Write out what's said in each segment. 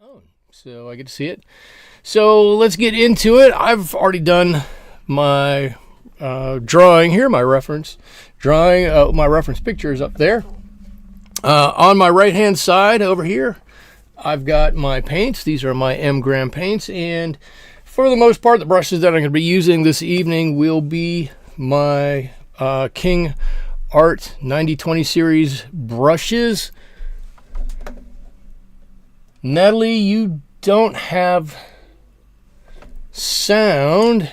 Oh, so I get to see it. So let's get into it. I've already done my drawing here, my reference drawing. My reference picture is up there. On my right hand side over here, I've got my paints. These are my M Gram paints, and for the most part, the brushes that I'm going to be using this evening will be my King Art 9020 series brushes. Natalie, you don't have sound.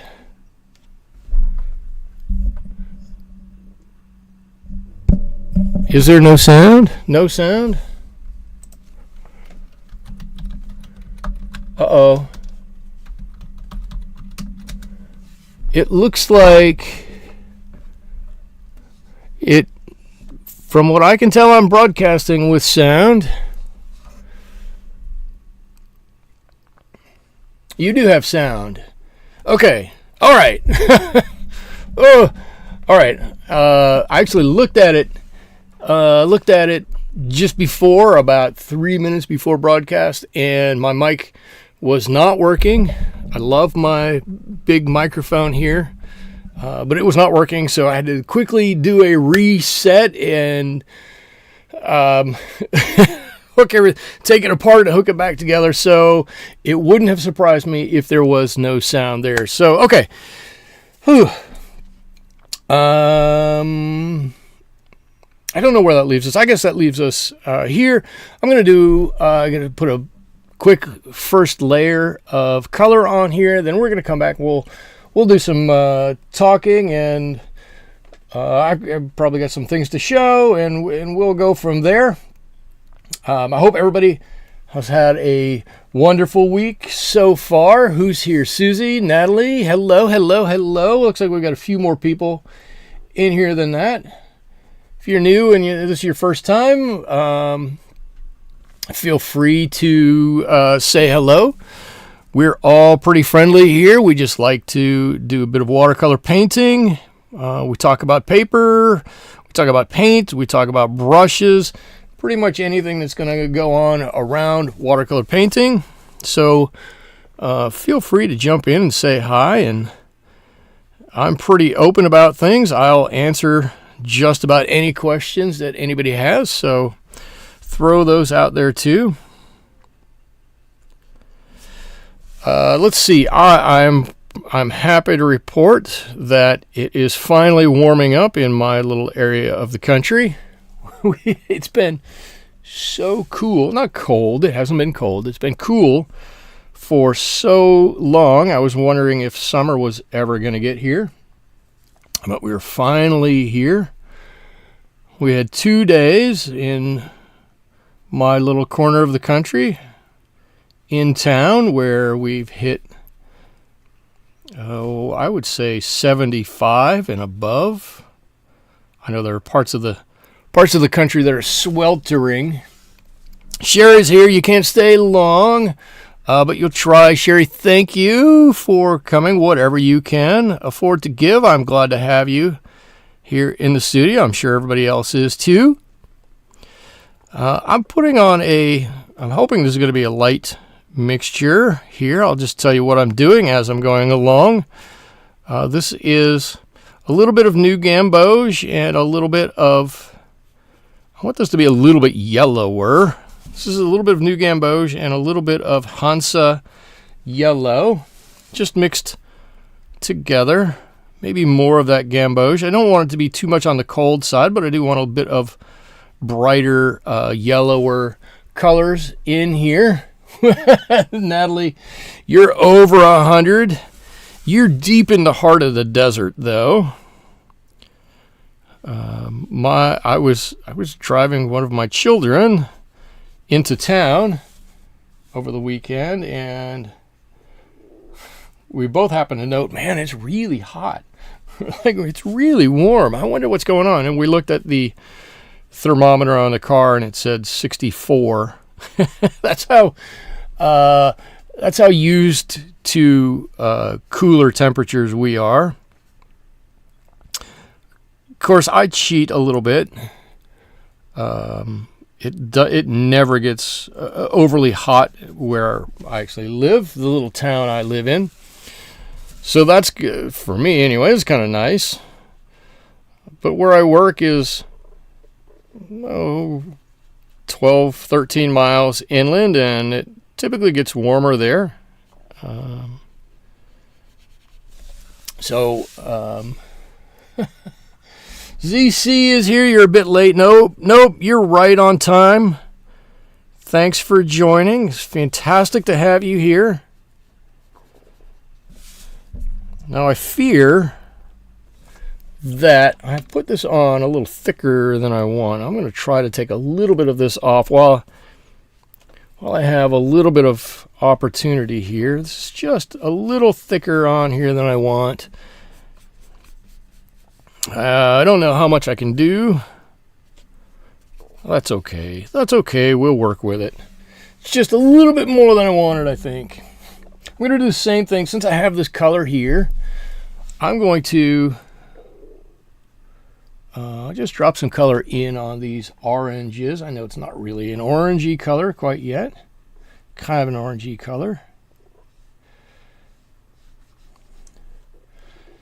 Is there no sound? No sound? Uh-oh. It looks like it, from what I can tell, I'm broadcasting with sound. You do have sound. Okay. All right. Oh, all right. I actually looked at it just before, about 3 minutes before broadcast, and my mic was not working. I love my big microphone here, but it was not working, so I had to quickly do a reset and take it apart and hook it back together, so it wouldn't have surprised me if there was no sound there. So, okay. Whew. I don't know where that leaves us. I guess that leaves us here. I'm going to put a quick first layer of color on here. Then we're going to come back. We'll do some talking, and I've probably got some things to show, and we'll go from there. I hope everybody has had a wonderful week so far. Who's here? Susie, Natalie, hello, hello, hello. Looks like we've got a few more people in here than that. If you're new and this is your first time, feel free to say hello. We're all pretty friendly here. We just like to do a bit of watercolor painting. We talk about paper. We talk about paint. We talk about brushes. Pretty much anything that's going to go on around watercolor painting. So feel free to jump in and say hi. And I'm pretty open about things. I'll answer just about any questions that anybody has, so throw those out there too. Let's see. I'm happy to report that it is finally warming up in my little area of the country. It's been so cool. Not cold. It hasn't been cold. It's been cool for so long. I was wondering if summer was ever going to get here. But we're finally here. We had 2 days in my little corner of the country in town where we've hit, I would say 75 and above. I know there are parts of the country that are sweltering. Sherry's here. You can't stay long, but you'll try. Sherry, thank you for coming, whatever you can afford to give. I'm glad to have you here in the studio. I'm sure everybody else is too. I'm hoping this is going to be a light mixture here. I'll just tell you what I'm doing as I'm going along. This is a little bit of new Gamboge and a little bit of, I want this to be a little bit yellower. This is a little bit of new Gamboge and a little bit of Hansa Yellow, just mixed together. Maybe more of that Gamboge. I don't want it to be too much on the cold side, but I do want a bit of brighter, yellower colors in here. Natalie, you're over 100. You're deep in the heart of the desert, though. I was driving one of my children into town over the weekend, and we both happened to note, man, it's really hot. Like, it's really warm. I wonder what's going on. And we looked at the thermometer on the car, and it said 64. That's how used to cooler temperatures we are. Of course, I cheat a little bit. it never gets overly hot where I actually live, the little town I live in. So that's good for me anyway. It's kind of nice. But where I work is 12, 13 miles inland, and it typically gets warmer there. ZC is here. You're a bit late. Nope, you're right on time. Thanks for joining. It's fantastic to have you here. Now I fear that I put this on a little thicker than I want. I'm going to try to take a little bit of this off while I have a little bit of opportunity here. This is just a little thicker on here than I want. I don't know how much I can do. That's okay. That's okay. We'll work with it. It's just a little bit more than I wanted, I think. I'm going to do the same thing. Since I have this color here, I'm going to just drop some color in on these oranges. I know it's not really an orangey color quite yet. Kind of an orangey color.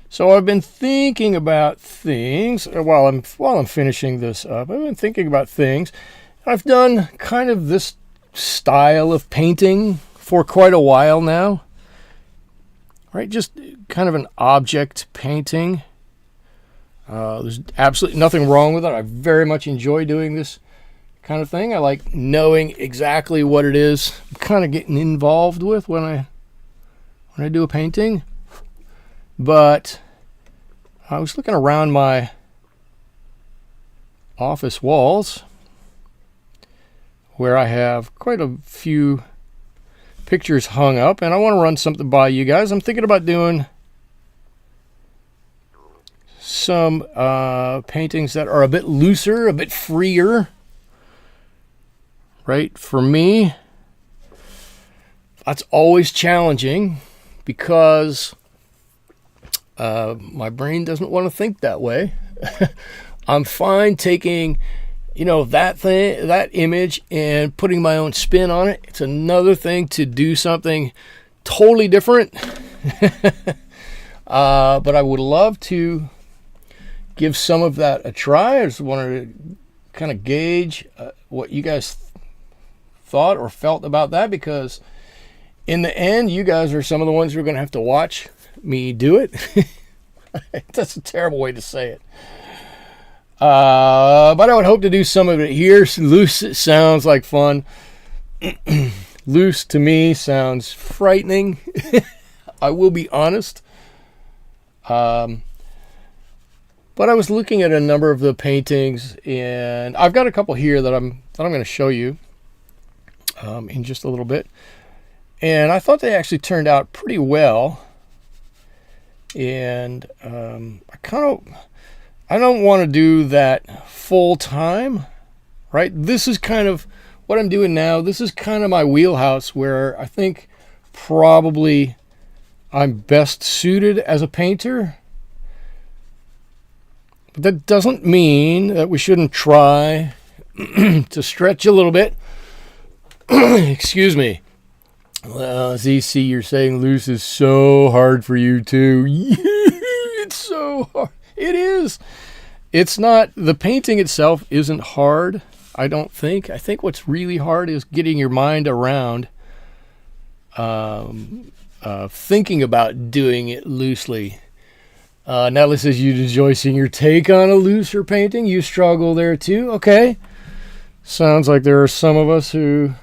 So I've been thinking about things while I'm finishing this up. I've been thinking about things. I've done kind of this style of painting for quite a while now. Right, just kind of an object painting. There's absolutely nothing wrong with it. I very much enjoy doing this kind of thing. I like knowing exactly what it is I'm kind of getting involved with when I do a painting. But I was looking around my office walls where I have quite a few pictures hung up, and I want to run something by you guys. I'm thinking about doing some paintings that are a bit looser, a bit freer. Right? For me, that's always challenging because my brain doesn't want to think that way. I'm fine taking, that image and putting my own spin on it. It's another thing to do something totally different. But I would love to give some of that a try. I just wanted to kind of gauge what you guys thought or felt about that, because in the end, you guys are some of the ones who are going to have to watch me do it. That's a terrible way to say it. But I would hope to do some of it here. Loose sounds like fun. Loose to me sounds frightening. I will be honest. But I was looking at a number of the paintings, and I've got a couple here that I'm going to show you in just a little bit. And I thought they actually turned out pretty well. And I don't want to do that full time, right? This is kind of what I'm doing now. This is kind of my wheelhouse where I think probably I'm best suited as a painter. But that doesn't mean that we shouldn't try to stretch a little bit. Excuse me. Well, ZC, you're saying loose is so hard for you too. It's so hard. It is. It's not, the painting itself isn't hard, I don't think. I think what's really hard is getting your mind around thinking about doing it loosely. Natalie says you'd enjoy seeing your take on a looser painting. You struggle there too. Okay. Sounds like there are some of us who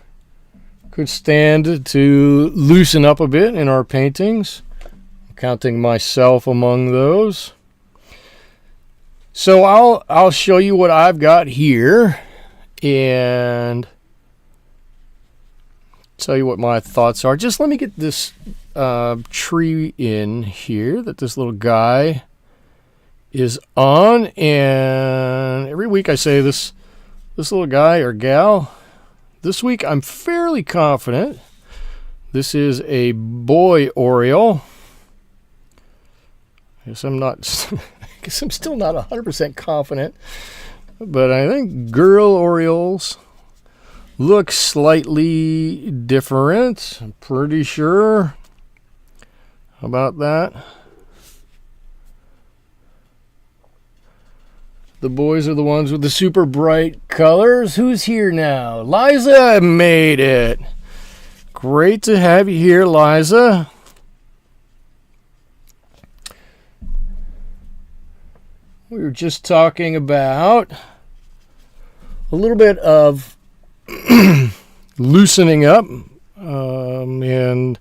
could stand to loosen up a bit in our paintings. I'm counting myself among those. So I'll show you what I've got here and tell you what my thoughts are. Just let me get this tree in here that this little guy is on, and every week I say this little guy or gal. This week I'm fairly confident this is a boy Oriole. I guess I'm still not 100% confident, but I think girl Orioles looks slightly different. I'm pretty sure about that. The boys are the ones with the super bright colors. Who's here now? Liza made it. Great to have you here, Liza. We were just talking about a little bit of loosening up and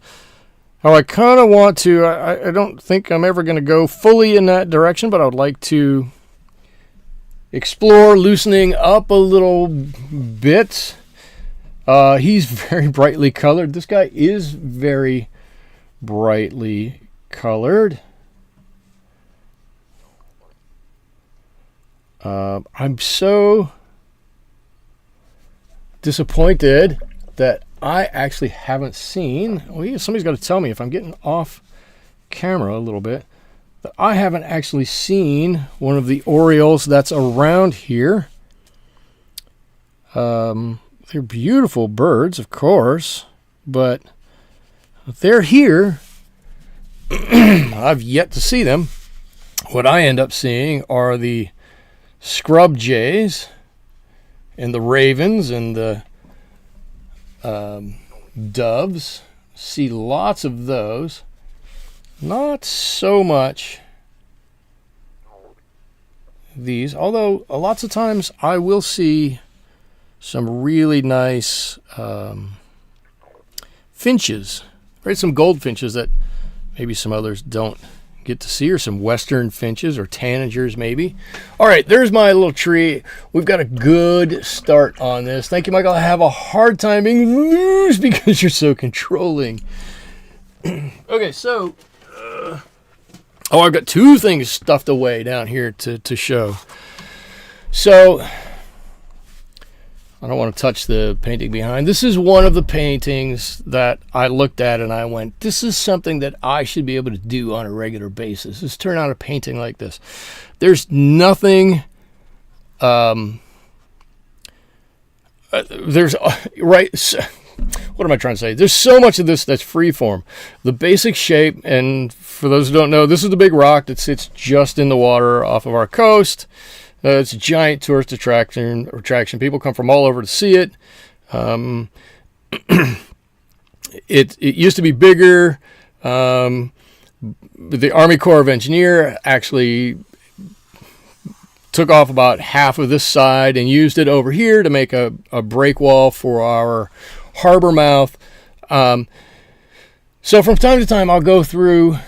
how I kind of want to. I don't think I'm ever going to go fully in that direction, but I would like to explore loosening up a little bit. He's very brightly colored. This guy is very brightly colored. I'm so disappointed that I actually haven't seen. Well, somebody's got to tell me if I'm getting off camera a little bit. But I haven't actually seen one of the Orioles that's around here. They're beautiful birds, of course, but they're here. I've yet to see them. What I end up seeing are the scrub jays and the ravens and the doves. See lots of those. Not so much these, although lots of times I will see some really nice finches, right? Some goldfinches that maybe some others don't get to see, or some western finches or tanagers maybe. All right, there's my little tree. We've got a good start on this. Thank you, Michael. I have a hard time being loose because you're so controlling. Okay, so I've got two things stuffed away down here to show. So I don't want to touch the painting behind. This is one of the paintings that I looked at and I went, this is something that I should be able to do on a regular basis. Let's turn out a painting like this. There's nothing, there's, right, so, what am I trying to say? There's so much of this that's freeform. The basic shape, and for those who don't know, this is the big rock that sits just in the water off of our coast. It's a giant tourist attraction. People come from all over to see it. It used to be bigger. The Army Corps of Engineers actually took off about half of this side and used it over here to make a break wall for our harbor mouth. So from time to time, I'll go through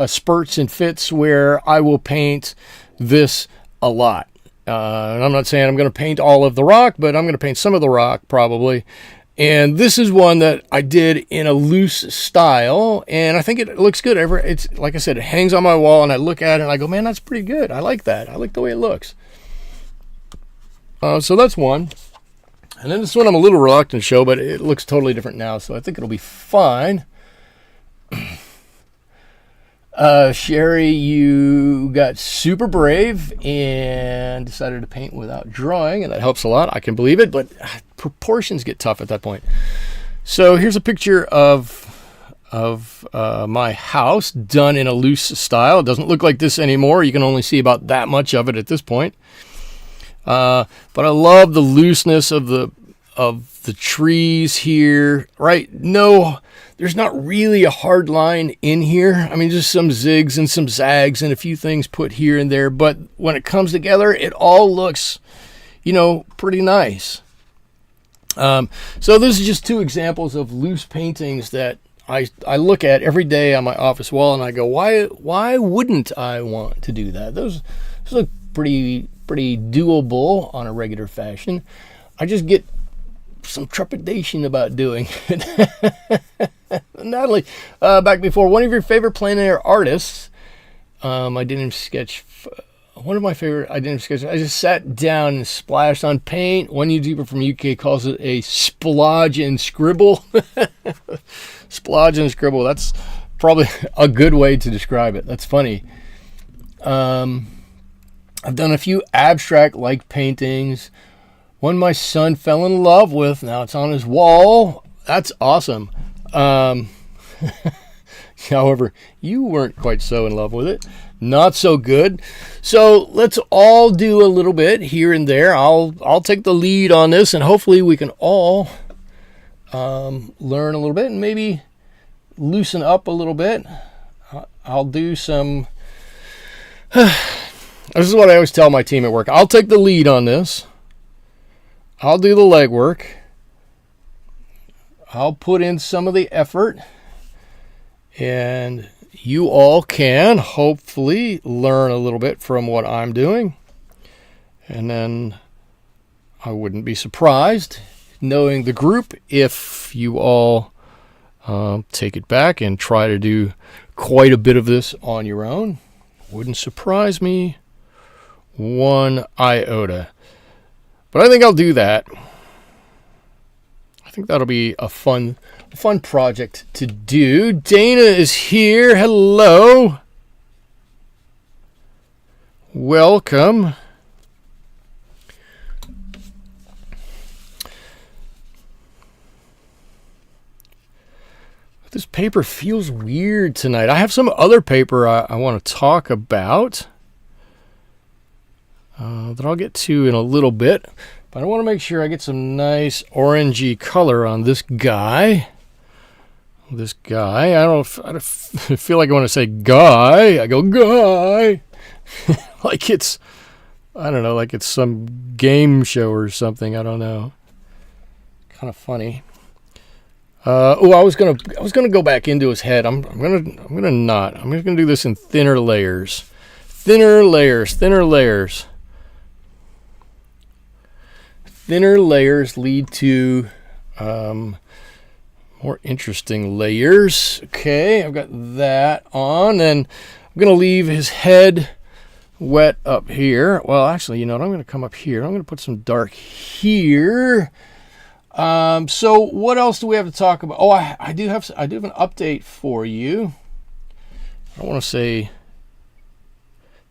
spurts and fits where I will paint this a lot. And I'm not saying I'm going to paint all of the rock, but I'm going to paint some of the rock probably. And this is one that I did in a loose style, and I think it looks good. It's like I said, it hangs on my wall, and I look at it and I go, man, that's pretty good. I like that. I like the way it looks. So that's one. And then this one I'm a little reluctant to show, but it looks totally different now, so I think it'll be fine. Sherry, you got super brave and decided to paint without drawing, and that helps a lot. I can believe it, but proportions get tough at that point. So here's a picture of my house done in a loose style. It doesn't look like this anymore. You can only see about that much of it at this point. But I love the looseness of the trees here, right? No, there's not really a hard line in here. I mean, just some zigs and some zags and a few things put here and there. But when it comes together, it all looks, pretty nice. So this is just two examples of loose paintings that I look at every day on my office wall, and I go, why wouldn't I want to do that? Those look pretty doable on a regular fashion. I just get some trepidation about doing it. Natalie, back before, one of your favorite plein air artists, I didn't sketch. One of my favorite, I didn't sketch. I just sat down and splashed on paint. One YouTuber from UK calls it a splodge and scribble. Splodge and scribble. That's probably a good way to describe it. That's funny. I've done a few abstract-like paintings One my son fell in love with. Now it's on his wall. That's awesome. However, you weren't quite so in love with it. Not so good. So let's all do a little bit here and there. I'll take the lead on this, and hopefully we can all learn a little bit and maybe loosen up a little bit. I'll do some... This is what I always tell my team at work. I'll take the lead on this. I'll do the legwork. I'll put in some of the effort. And you all can hopefully learn a little bit from what I'm doing. And then I wouldn't be surprised, knowing the group, if you all take it back and try to do quite a bit of this on your own. Wouldn't surprise me one iota. But I think I'll do that. I think that'll be a fun project to do. Dana is here. Hello. Welcome. This paper feels weird tonight. I have some other paper I want to talk about that I'll get to in a little bit. But I want to make sure I get some nice orangey color on this guy. This guy. I feel like I want to say guy. I go guy. Like it's, I don't know, like it's some game show or something. I don't know. Kind of funny. I was gonna go back into his head. I'm gonna not. I'm just gonna do this in thinner layers. Thinner layers. Thinner layers lead to more interesting layers. Okay, I've got that on, and I'm gonna leave his head wet up here. Well, actually, you know what? I'm gonna come up here. I'm gonna put some dark here. So what else do we have to talk about? Oh, I do have an update for you. I don't want to say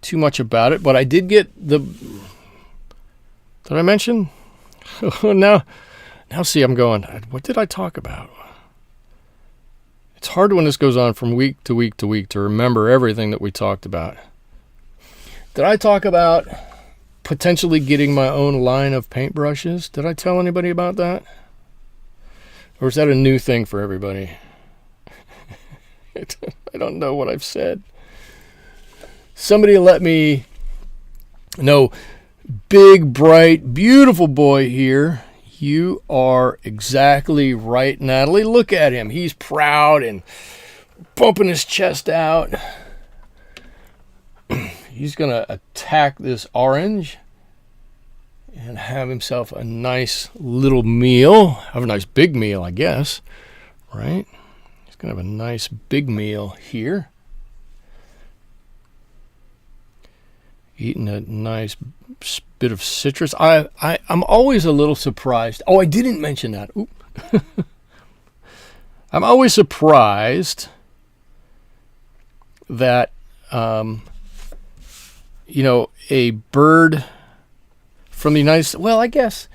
too much about it, but I did get the... Did I mention? now see, I'm going, what did I talk about? It's hard when this goes on from week to week to week to remember everything that we talked about. Did I talk about potentially getting my own line of paintbrushes? Did I tell anybody about that? Or is that a new thing for everybody? I don't know what I've said. Somebody let me know. Big, bright, beautiful boy here. You are exactly right, Natalie. Look at him. He's proud and pumping his chest out. He's going to attack this orange and have himself a nice little meal. Have a nice big meal, I guess. Right? He's going to have a nice big meal here. Eating a nice bit of citrus. I'm always a little surprised. Oh, I didn't mention that. Oop. I'm always surprised that, a bird from the United States. Well, I guess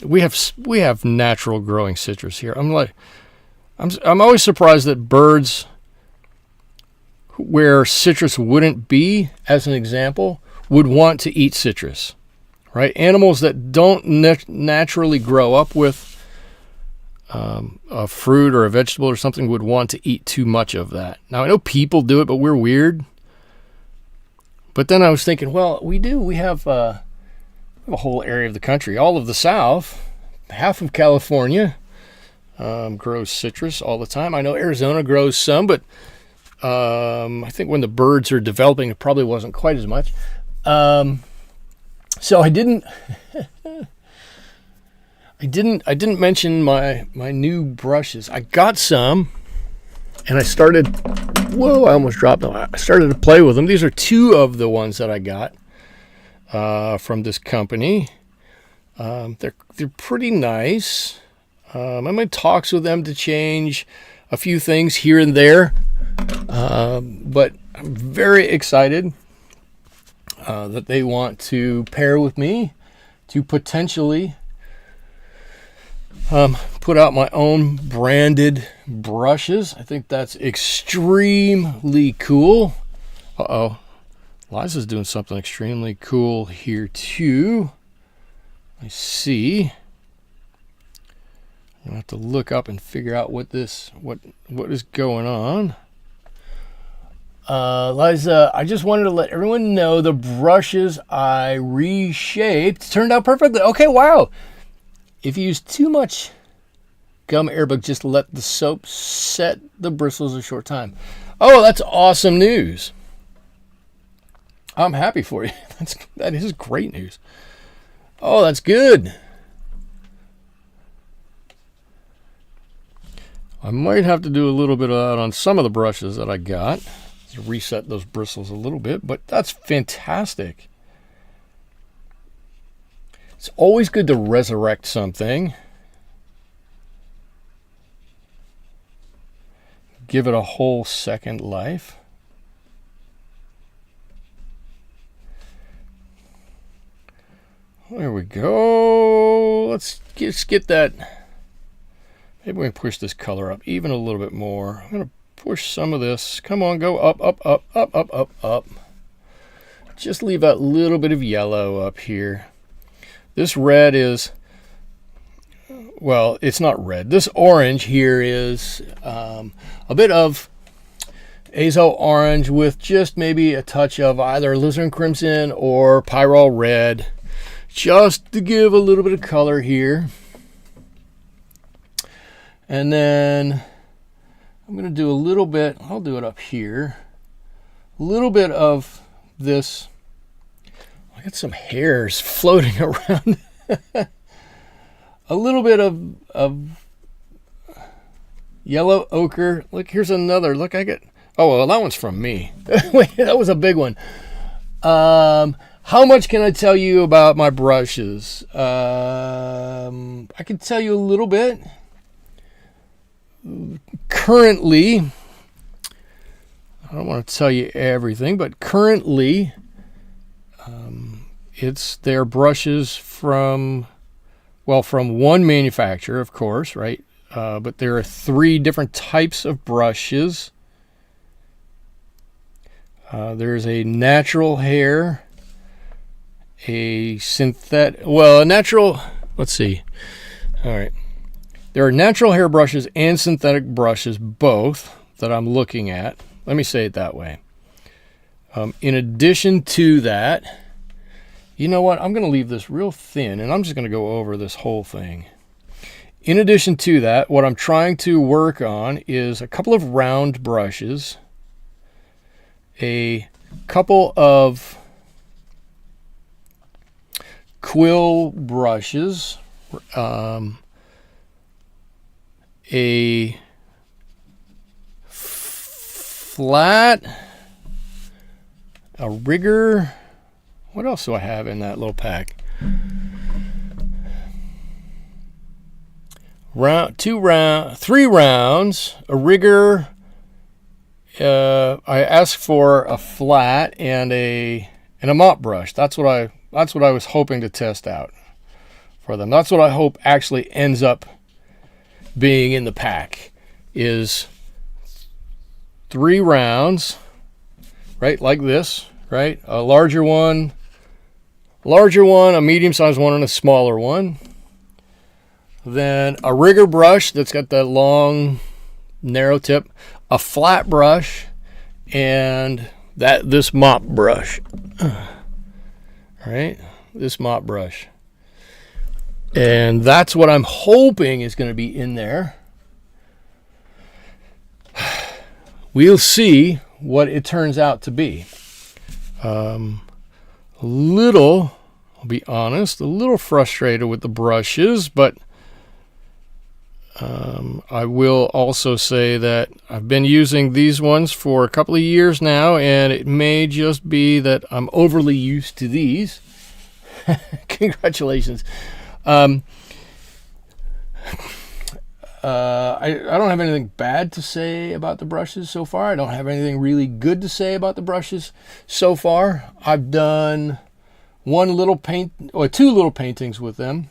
we have natural growing citrus here. I'm always surprised that birds where citrus wouldn't be, as an example, would want to eat citrus, right? Animals that don't naturally grow up with a fruit or a vegetable or something would want to eat too much of that. Now, I know people do it, but we're weird. But then I was thinking, well, we have a whole area of the country, all of the South, half of California grows citrus all the time. I know Arizona grows some, but I think when the birds are developing, it probably wasn't quite as much. So I didn't mention my new brushes. I got some, and I started. Whoa! I almost dropped them. I started to play with them. These are two of the ones that I got from this company. They're pretty nice. I'm in talks with them to change a few things here and there. But I'm very excited that they want to pair with me to potentially put out my own branded brushes. I think that's extremely cool. Uh-oh. Aliz is doing something extremely cool here too. I see. I'm gonna have to look up and figure out what is going on. Liza, I just wanted to let everyone know the brushes I reshaped turned out perfectly. Okay, wow. If you use too much gum airbook, just let the soap set the bristles a short time. Oh, that's awesome news. I'm happy for you. That is great news. Oh, that's good. I might have to do a little bit of that on some of the brushes that I got to reset those bristles a little bit, but that's fantastic. It's always good to resurrect something. Give it a whole second life. There we go. Let's get that. Maybe we can push this color up even a little bit more. I'm going to push some of this. Come on, go up, up, up, up, up, up, up. Just leave that little bit of yellow up here. This red is, well, it's not red. This orange here is a bit of Azo Orange with just maybe a touch of either Alizarin Crimson or Pyrrol Red, just to give a little bit of color here. And then I'm going to do a little bit, I'll do it up here, a little bit of this. I got some hairs floating around. A little bit of yellow ochre. Look, here's another. Look, I get, oh, well, that one's from me. Wait, that was a big one. How much can I tell you about my brushes? I can tell you a little bit. Currently, I don't want to tell you everything, but currently, it's their brushes from one manufacturer, of course, right? But there are 3 different types of brushes. There's a natural hair, a synthetic, well, a natural, let's see. All right. There are natural hair brushes and synthetic brushes, both, that I'm looking at. Let me say it that way. In addition to that, you know what? I'm going to leave this real thin, and I'm just going to go over this whole thing. In addition to that, what I'm trying to work on is a couple of round brushes, a couple of quill brushes, a flat, a rigger. What else do I have in that little pack? Three rounds, a rigger. I asked for a flat and a mop brush. That's what I was hoping to test out for them. That's what I hope actually ends up being in the pack, is 3 rounds, right, like this, right? A larger one, a medium-sized one, and a smaller one. Then a rigger brush that's got that long, narrow tip, a flat brush, and this mop brush. All right, this mop brush. And that's what I'm hoping is going to be in there. We'll see what it turns out to be. I'll be honest, a little frustrated with the brushes, but I will also say that I've been using these ones for a couple of years now, and it may just be that I'm overly used to these. Congratulations. I don't have anything bad to say about the brushes so far. I don't have anything really good to say about the brushes so far. I've done one little paint, or two little paintings with them.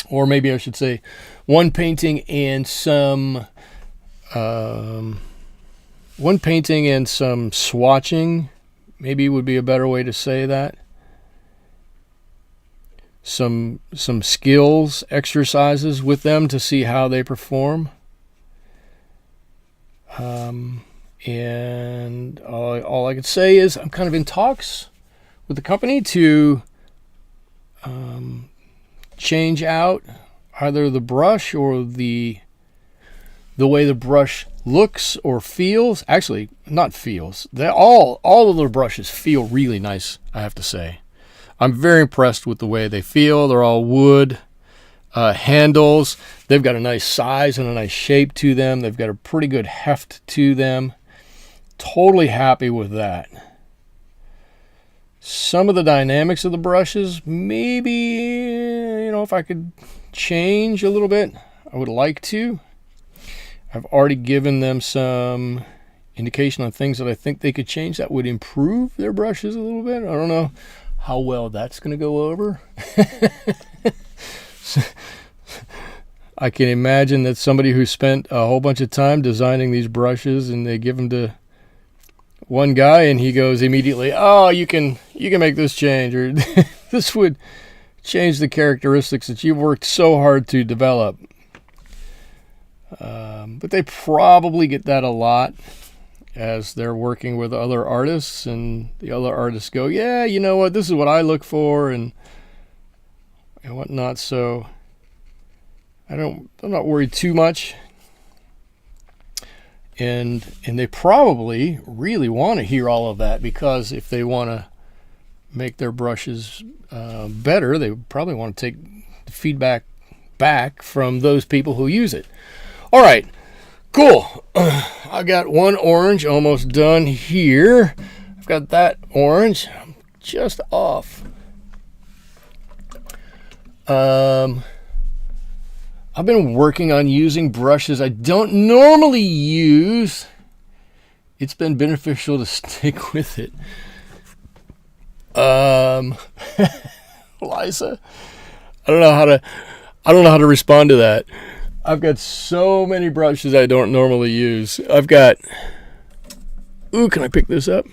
Or maybe I should say one painting and some swatching, maybe would be a better way to say that. Some skills exercises with them to see how they perform. And all I could say is I'm kind of in talks with the company to change out either the brush or the way the brush looks or feels. Actually, not feels. All of the brushes feel really nice, I have to say. I'm very impressed with the way they feel. They're all wood handles. They've got a nice size and a nice shape to them. They've got a pretty good heft to them. Totally happy with that. Some of the dynamics of the brushes, maybe, if I could change a little bit, I would like to. I've already given them some indication on things that I think they could change that would improve their brushes a little bit. I don't know how well that's going to go over. I can imagine that somebody who spent a whole bunch of time designing these brushes and they give them to one guy and he goes immediately, oh, you can make this change, or this would change the characteristics that you've worked so hard to develop. But they probably get that a lot as they're working with other artists, and the other artists go, yeah, you know what, this is what I look for, and whatnot. So I'm not worried too much. And they probably really want to hear all of that, because if they want to make their brushes better, they probably want to take the feedback back from those people who use it. All right, cool. I got one orange almost done here. I've got that orange just off. I've been working on using brushes I don't normally use. It's been beneficial to stick with it. Liza, I don't know how to respond to that. I've got so many brushes I don't normally use. I've got, can I pick this up?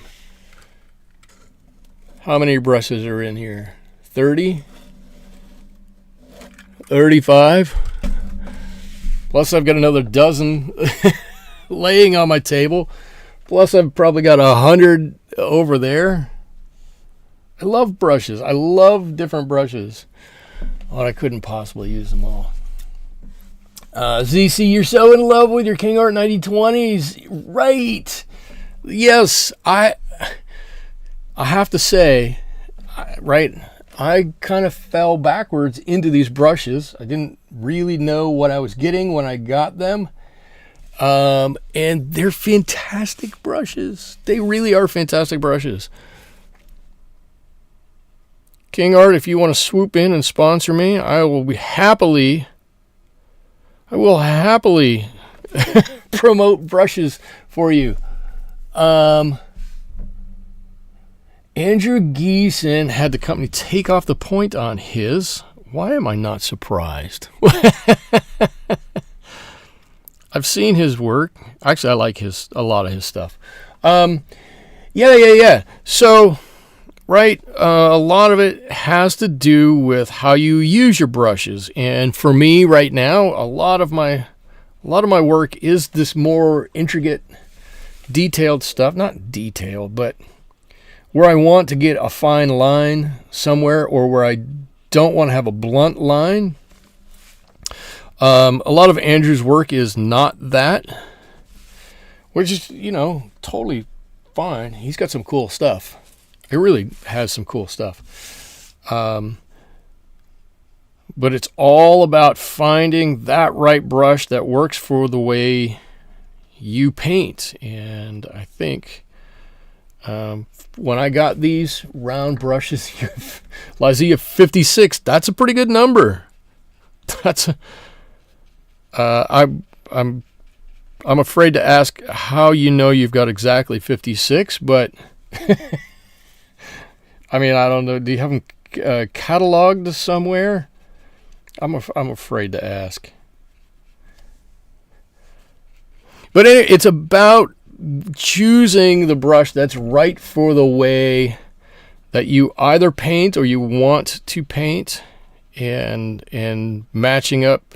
How many brushes are in here? 30? 35? Plus I've got another dozen laying on my table. Plus I've probably got 100 over there. I love brushes. I love different brushes. Oh, I couldn't possibly use them all. ZC, you're so in love with your King Art 9020s. Right. Yes, I have to say, right, I kind of fell backwards into these brushes. I didn't really know what I was getting when I got them. And they're fantastic brushes. They really are fantastic brushes. King Art, if you want to swoop in and sponsor me, I will happily promote brushes for you. Andrew Geeson had the company take off the point on his. Why am I not surprised? I've seen his work. Actually, I like a lot of his stuff. Yeah. So, right, a lot of it has to do with how you use your brushes. And for me right now, a lot of my work is this more intricate, detailed stuff. Not detailed, but where I want to get a fine line somewhere, or where I don't want to have a blunt line. A lot of Andrew's work is not that, which is, totally fine. He's got some cool stuff. It really has some cool stuff. But it's all about finding that right brush that works for the way you paint. And I think when I got these round brushes, Lysia 56, that's a pretty good number. I'm afraid to ask how you know you've got exactly 56, but I mean, I don't know. Do you have them cataloged somewhere? I'm afraid to ask. But anyway, it's about choosing the brush that's right for the way that you either paint or you want to paint, and matching up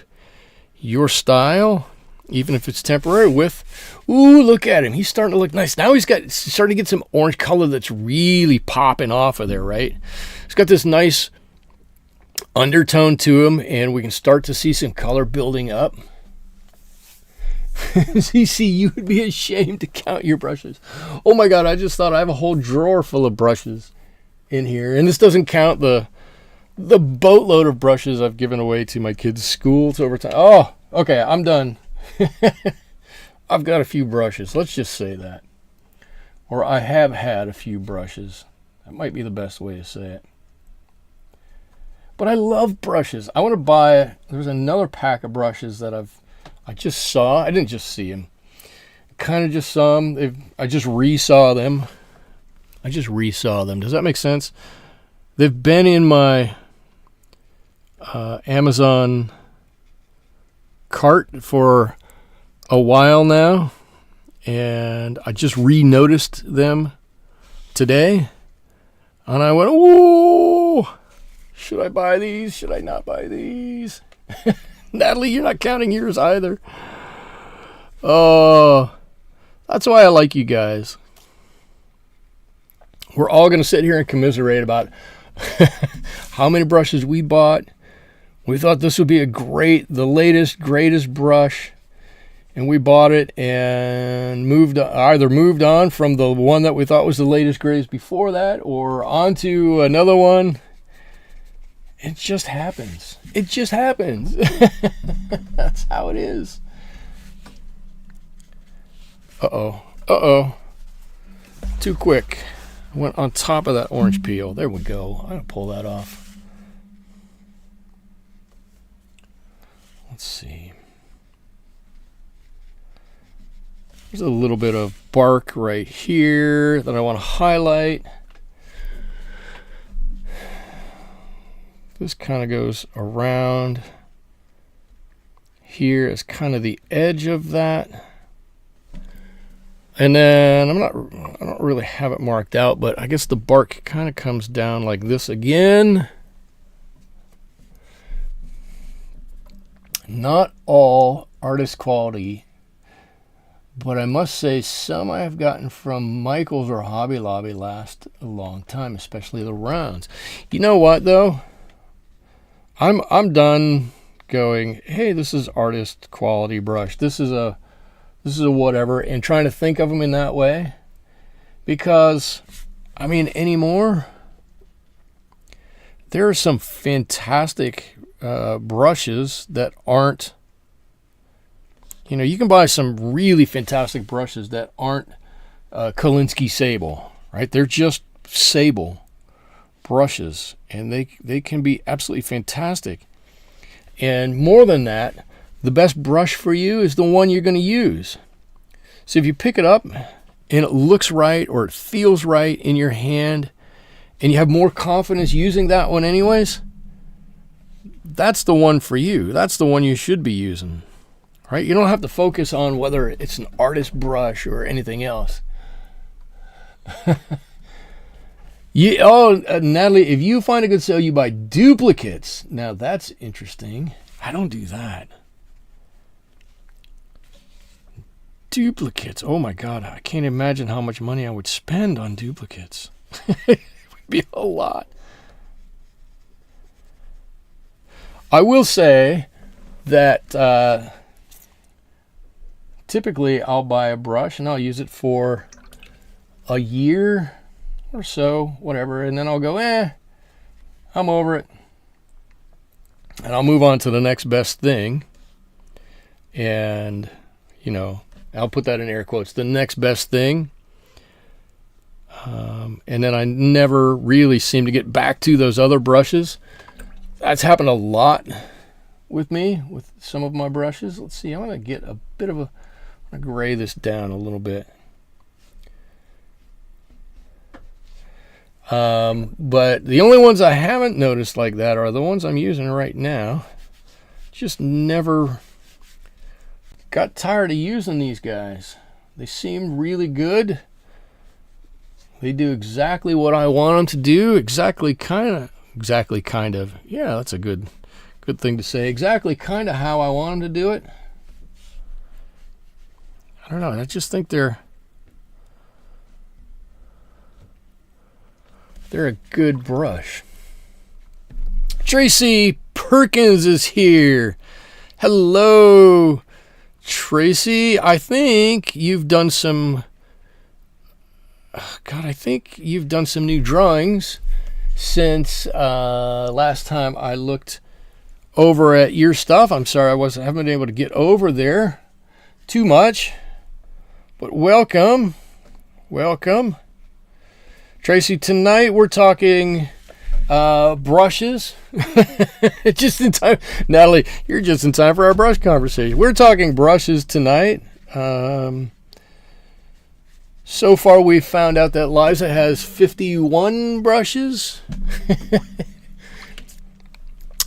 your style, even if it's temporary, with, ooh, look at him. He's starting to look nice. Now he's starting to get some orange color that's really popping off of there, right? He's got this nice undertone to him, and we can start to see some color building up. CC, you would be ashamed to count your brushes. Oh my God, I just thought I have a whole drawer full of brushes in here. And this doesn't count the boatload of brushes I've given away to my kids' schools over time. Oh, okay, I'm done. I've got a few brushes. Let's just say that. Or I have had a few brushes. That might be the best way to say it. But I love brushes. I want to buy, there's another pack of brushes that I just saw. I didn't just see them. Kind of just saw them. I just resaw them. Does that make sense? They've been in my Amazon cart for a while now, and I just re-noticed them today, and I went, "Ooh, should I buy these? Should I not buy these?" Natalie, you're not counting yours either. Oh, that's why I like you guys. We're all going to sit here and commiserate about how many brushes we bought. We thought this would be the latest, greatest brush, and we bought it and either moved on from the one that we thought was the latest, greatest before that, or onto another one. It just happens. It just happens. That's how it is. Uh-oh. Too quick. I went on top of that orange peel. There we go. I'm going to pull that off. Let's see. There's a little bit of bark right here that I want to highlight. This kind of goes around here as kind of the edge of that. And then I don't really have it marked out, but I guess the bark kind of comes down like this again. Not all artist quality, but I must say some I have gotten from Michaels or Hobby Lobby last a long time, especially the rounds. You know what though? I'm done going, hey, this is artist quality brush. This is a whatever, and trying to think of them in that way. Because, I mean, anymore, there are some fantastic brushes that aren't, you can buy some really fantastic brushes that aren't Kolinsky Sable, right? They're just Sable brushes, and they can be absolutely fantastic. And more than that, the best brush for you is the one you're going to use. So if you pick it up and it looks right or it feels right in your hand, and you have more confidence using that one anyways, that's the one for you. That's the one you should be using, right? You don't have to focus on whether it's an artist brush or anything else. Natalie, if you find a good sale, you buy duplicates. Now that's interesting. I don't do that. Duplicates. Oh my God, I can't imagine how much money I would spend on duplicates. It would be a lot. I will say that typically I'll buy a brush and I'll use it for a year or so, whatever, and then I'll go, I'm over it. And I'll move on to the next best thing. And, I'll put that in air quotes, the next best thing. And then I never really seem to get back to those other brushes. That's happened a lot with me with some of my brushes. Let's see, I'm going to get a bit of a, I'm going to gray this down a little bit. But the only ones I haven't noticed like that are the ones I'm using right now. Just never got tired of using these guys. They seem really good. They do exactly what I want them to do. Exactly kind of. Yeah, that's a good thing to say. Exactly kind of how I want them to do it. I don't know. I just think they're a good brush. Tracy Perkins is here. Hello, Tracy. I think you've done some, I think you've done some new drawings since last time I looked over at your stuff. I'm sorry I haven't been able to get over there too much, but welcome. Tracy, tonight we're talking brushes. Just in time. Natalie, you're just in time for our brush conversation. We're talking brushes tonight. So far we've found out that Liza has 51 brushes.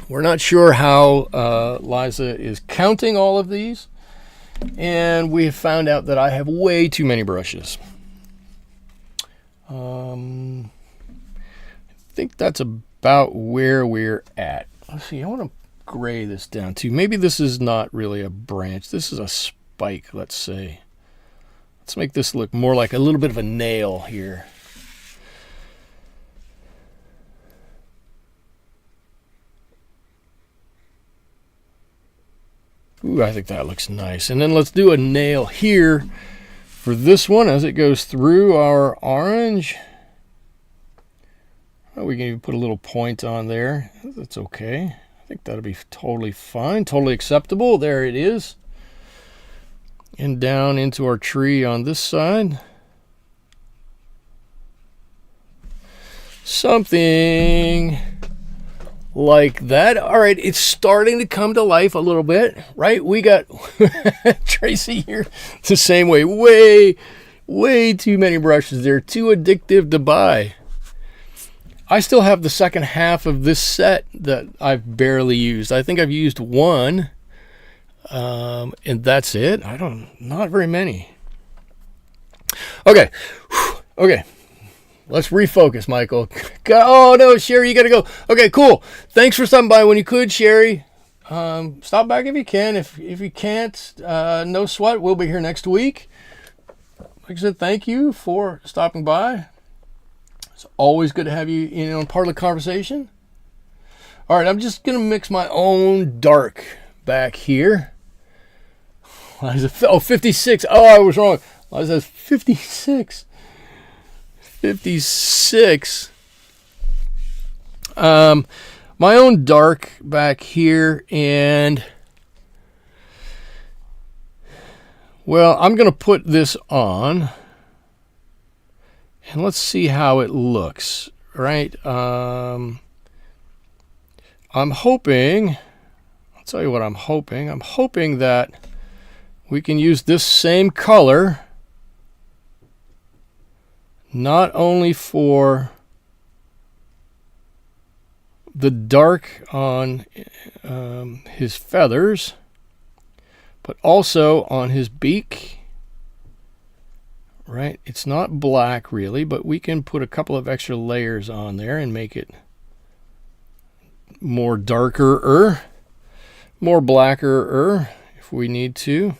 We're not sure how Liza is counting all of these. And we have found out that I have way too many brushes. I think that's about where we're at. Let's see, I want to gray this down too. Maybe this is not really a branch. This is a spike, let's say. Let's make this look more like a little bit of a nail here. Ooh, I think that looks nice. And then let's do a nail here for this one as it goes through our orange. Oh, we can even put a little point on there. That's okay. I think that'll be totally fine, totally acceptable. There it is. And down into our tree on this side. Something like that. All right, it's starting to come to life a little bit, right? We got Tracy here the same way. Way too many brushes. They're too addictive to buy. I still have the second half of this set that I've barely used. I think I've used one, and that's it. Not very many. Okay. Let's refocus, Michael. Oh, no, Sherry, you got to go. Okay, cool. Thanks for stopping by when you could, Sherry. Stop back if you can. If you can't, no sweat. We'll be here next week. Like I said, thank you for stopping by. It's always good to have you in on part of the conversation. All right, I'm just going to mix my own dark back here. Oh, 56. Oh, I was wrong. Liza says 56. 56. My own dark back here, and well, I'm going to put this on, and let's see how it looks. Right? I'm hoping. I'll tell you what I'm hoping. I'm hoping that we can use this same color. Not only for the dark on his feathers, but also on his beak. Right? It's not black really, but we can put a couple of extra layers on there and make it more darker-er, more blacker-er if we need to.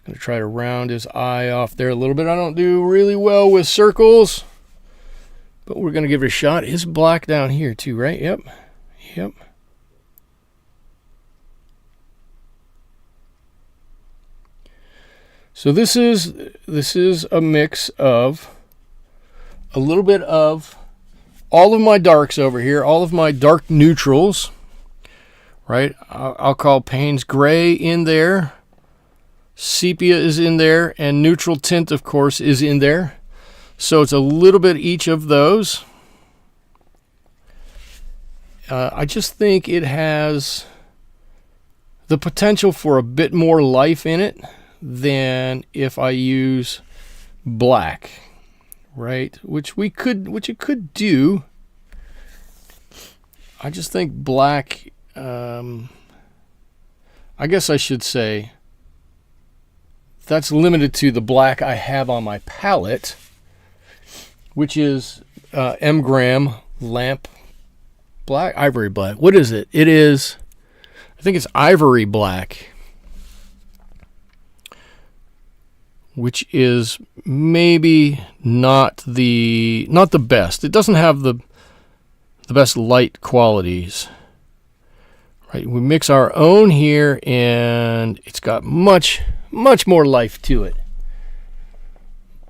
Going to try to round his eye off there a little bit. I don't do really well with circles, but we're going to give it a shot. It's black down here too, right? Yep. So this is a mix of a little bit of all of my darks over here, all of my dark neutrals, right? I'll call Paynes Gray in there. Sepia is in there, and neutral tint, of course, is in there. So it's a little bit each of those. I just think it has the potential for a bit more life in it than if I use black, right? Which it could do. I just think black, I guess I should say, that's limited to the black I have on my palette, which is M Gram Lamp Black, Ivory Black. What is it? It is, I think it's Ivory Black, which is maybe not the best. It doesn't have the best light qualities. Right? We mix our own here, and it's got much more life to it.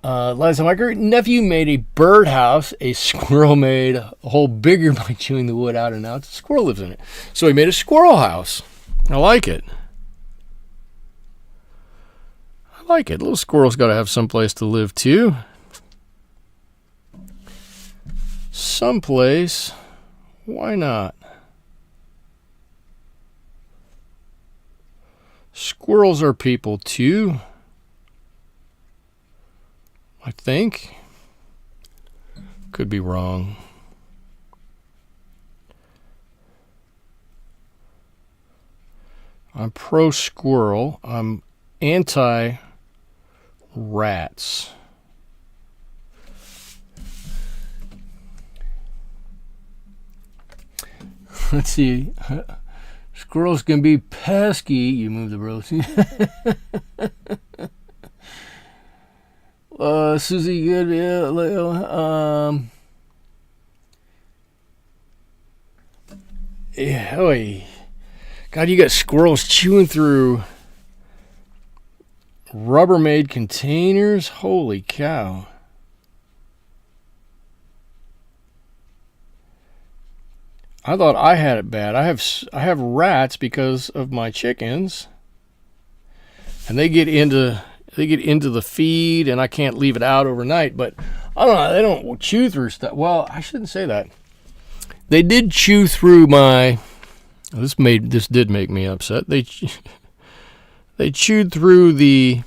Last time my great nephew made a birdhouse, a squirrel made a hole bigger by chewing the wood out, and now a squirrel lives in it. So he made a squirrel house. I like it. Little squirrel's got to have some place to live too. Someplace. Why not? Squirrels are people too, I think. Could be wrong. I'm pro squirrel. I'm anti rats. Let's see. Squirrels can be pesky. You move the rose. Susie, good. Yeah, oy. God, you got squirrels chewing through Rubbermaid containers. Holy cow. I thought I had it bad. I have rats because of my chickens, and they get into the feed, and I can't leave it out overnight. But I don't know. They don't chew through stuff. Well, I shouldn't say that. They did chew through my. This did make me upset. They chewed through the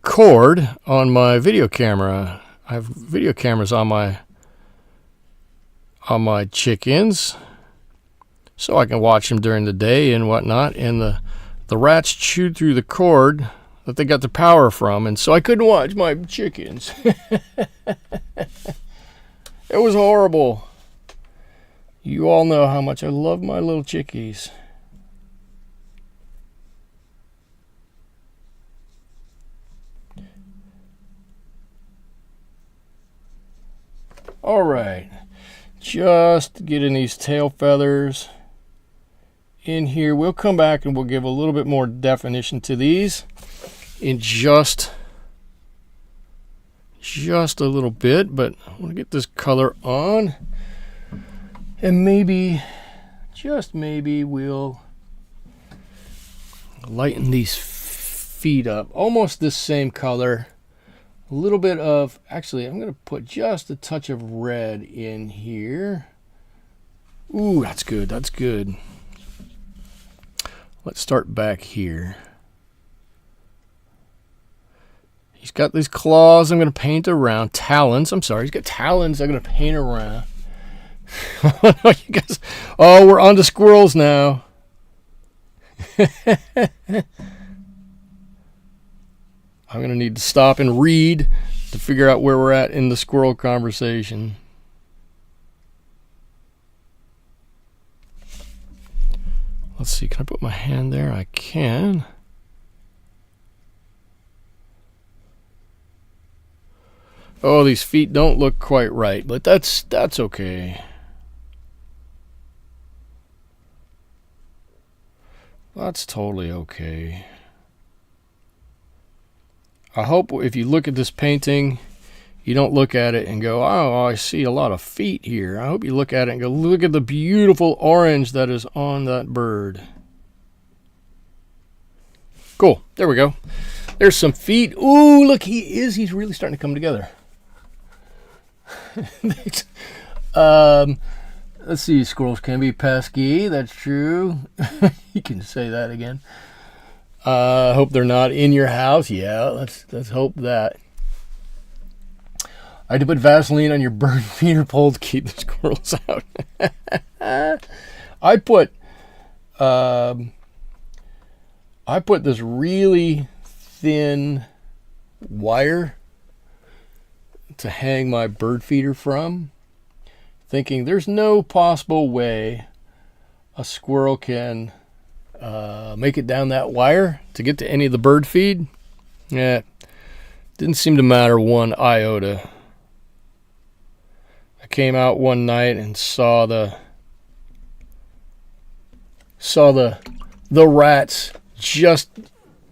cord on my video camera. I have video cameras on my chickens, so I can watch them during the day and whatnot. And the rats chewed through the cord that they got the power from, and so I couldn't watch my chickens. It was horrible. You all know how much I love my little chickies. All right. Just getting these tail feathers in here. We'll come back and we'll give a little bit more definition to these in just a little bit, but I want to get this color on, and maybe, just maybe, we'll lighten these feet up. Almost the same color. A little bit of, actually, I'm going to put just a touch of red in here. Ooh, that's good. That's good. Let's start back here. He's got these claws I'm going to paint around. Talons. I'm sorry. He's got talons I'm going to paint around. Oh, no, you guys. Oh, we're on to squirrels now. I'm going to need to stop and read to figure out where we're at in the squirrel conversation. Let's see, can I put my hand there? I can. Oh, these feet don't look quite right, but that's okay. That's totally okay. I hope if you look at this painting, you don't look at it and go, oh, I see a lot of feet here. I hope you look at it and go, look at the beautiful orange that is on that bird. Cool. There we go. There's some feet. Ooh, look, he's really starting to come together. Let's see. Squirrels can be pesky. That's true. You can say that again. Hope they're not in your house. Yeah, let's hope that. I had to put Vaseline on your bird feeder pole to keep the squirrels out. I put this really thin wire to hang my bird feeder from, thinking there's no possible way a squirrel can make it down that wire to get to any of the bird feed. Yeah, didn't seem to matter one iota. I came out one night and saw the rats just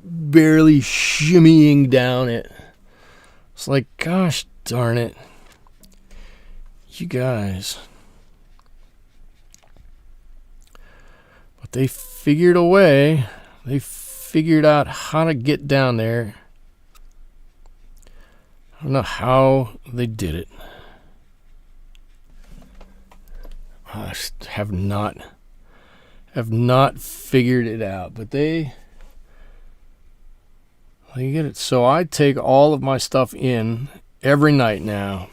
barely shimmying down it. It's like, gosh darn it, you guys. But they figured a way. They figured out how to get down there. I don't know how they did it. I have not figured it out, but they get it. So I take all of my stuff in every night now.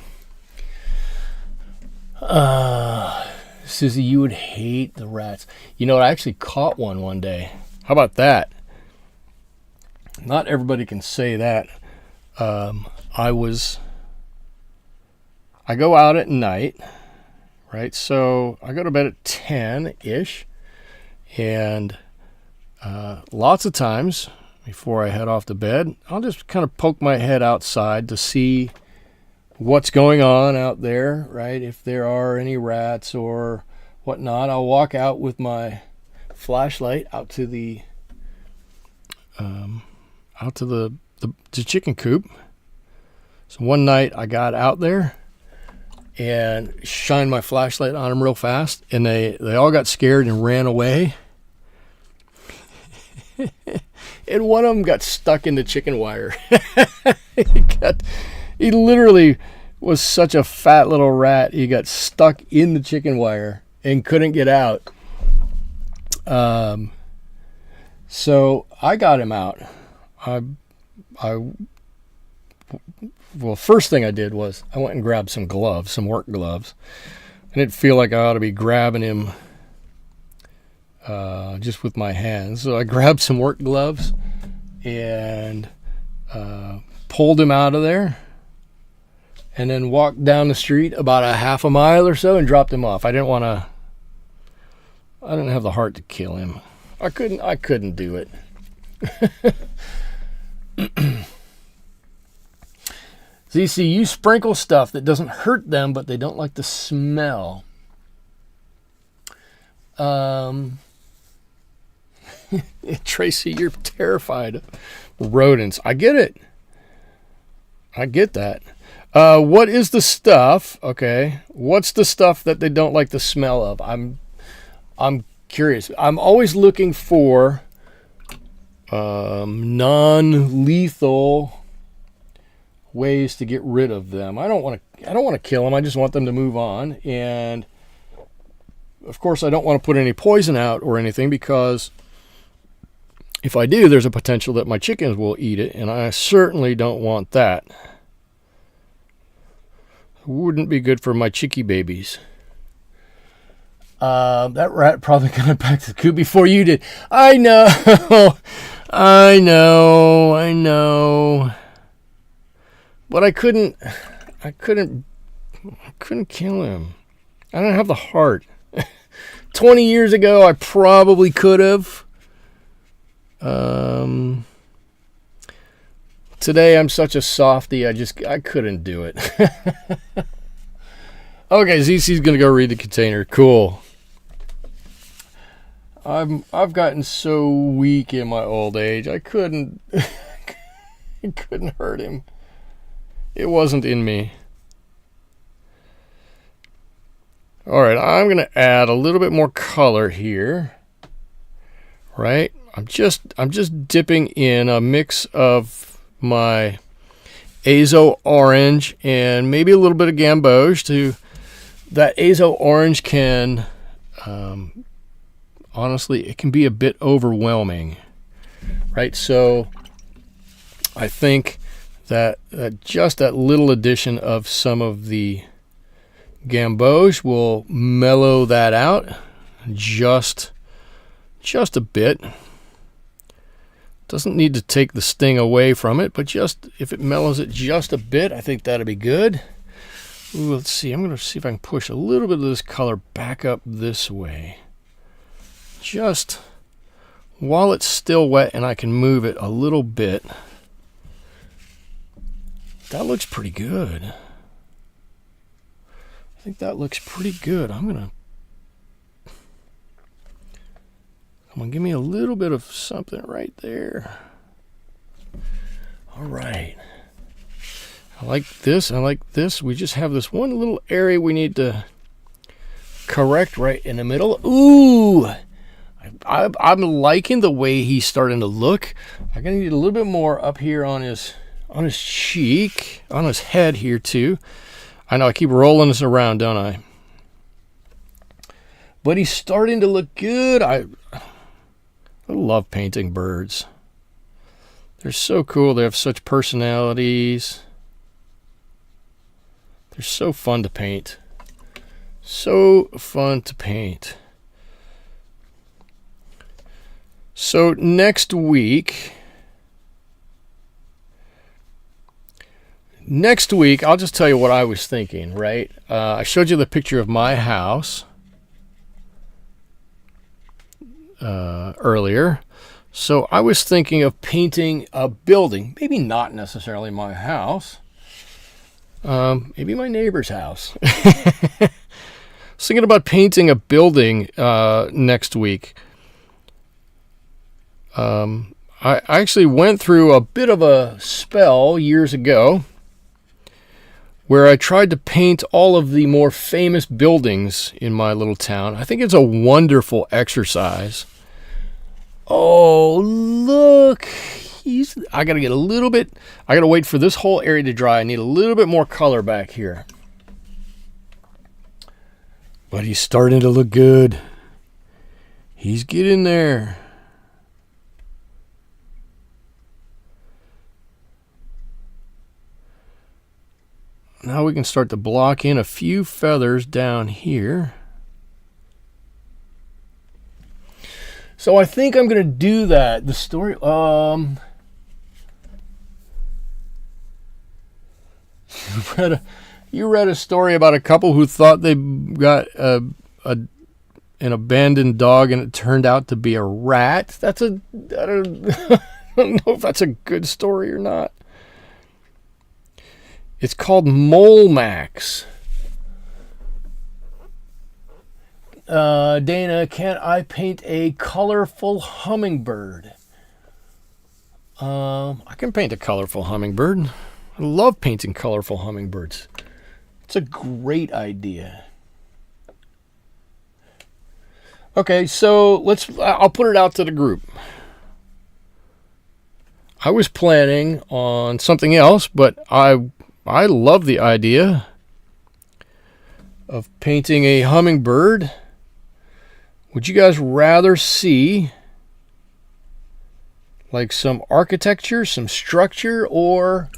Susie, you would hate the rats. You know, I actually caught one day. How about that? Not everybody can say that. I go out at night, right? So I go to bed at 10-ish, and lots of times before I head off to bed, I'll just kind of poke my head outside to see what's going on out there, right? If there are any rats or whatnot, I'll walk out with my flashlight out to the chicken coop. So one night I got out there and shined my flashlight on them real fast, and they all got scared and ran away. And one of them got stuck in the chicken wire. He literally was such a fat little rat. He got stuck in the chicken wire and couldn't get out. So I got him out. Well, first thing I did was I went and grabbed some gloves, some work gloves. I didn't feel like I ought to be grabbing him just with my hands. So I grabbed some work gloves and pulled him out of there, and then walked down the street about a half a mile or so and dropped him off. I didn't have the heart to kill him. I couldn't do it. So you see, you sprinkle stuff that doesn't hurt them, but they don't like the smell. Tracy, you're terrified of rodents. I get it. I get that. What is the stuff? Okay, what's the stuff that they don't like the smell of? I'm curious. I'm always looking for non-lethal ways to get rid of them. I don't want to kill them. I just want them to move on. And of course, I don't want to put any poison out or anything, because if I do, there's a potential that my chickens will eat it, and I certainly don't want that. Wouldn't be good for my chickie babies. That rat probably got back to the coop before you did. I know. I know. But I couldn't kill him. I don't have the heart. 20 years ago, I probably could have. Today, I'm such a softie, I couldn't do it. Okay, ZC's going to go read the container. Cool. I've gotten so weak in my old age, I couldn't hurt him. It wasn't in me. All right, I'm going to add a little bit more color here. Right? I'm just dipping in a mix of my Azo Orange and maybe a little bit of Gamboge to that Azo Orange can, honestly, it can be a bit overwhelming, right? So I think that just that little addition of some of the Gamboge will mellow that out just a bit. Doesn't need to take the sting away from it, but just if it mellows it just a bit, I think that'll be good. Ooh, let's see. I'm going to see if I can push a little bit of this color back up this way. Just while it's still wet and I can move it a little bit. That looks pretty good. I think that looks pretty good. Come on, give me a little bit of something right there. All right. I like this. I like this. We just have this one little area we need to correct right in the middle. Ooh! I'm liking the way he's starting to look. I'm going to need a little bit more up here on his cheek, on his head here too. I know I keep rolling this around, don't I? But he's starting to look good. I love painting birds. They're so cool. They have such personalities. They're so fun to paint. So fun to paint. So next week, I'll just tell you what I was thinking, right? I showed you the picture of my house earlier. So I was thinking of painting a building, maybe not necessarily my house, maybe my neighbor's house. I was thinking about painting a building next week. I actually went through a bit of a spell years ago where I tried to paint all of the more famous buildings in my little town. I think it's a wonderful exercise. Oh, look. I got to get a little bit, I got to wait for this whole area to dry. I need a little bit more color back here. But he's starting to look good. He's getting there. Now we can start to block in a few feathers down here. So I think I'm going to do that. The story, you read a story about a couple who thought they got an abandoned dog and it turned out to be a rat. I don't know if that's a good story or not. It's called Mole Max. Dana, can I paint a colorful hummingbird? I can paint a colorful hummingbird. I love painting colorful hummingbirds. It's a great idea. Okay, so I'll put it out to the group. I was planning on something else, but I love the idea of painting a hummingbird. Would you guys rather see like some architecture, some structure, or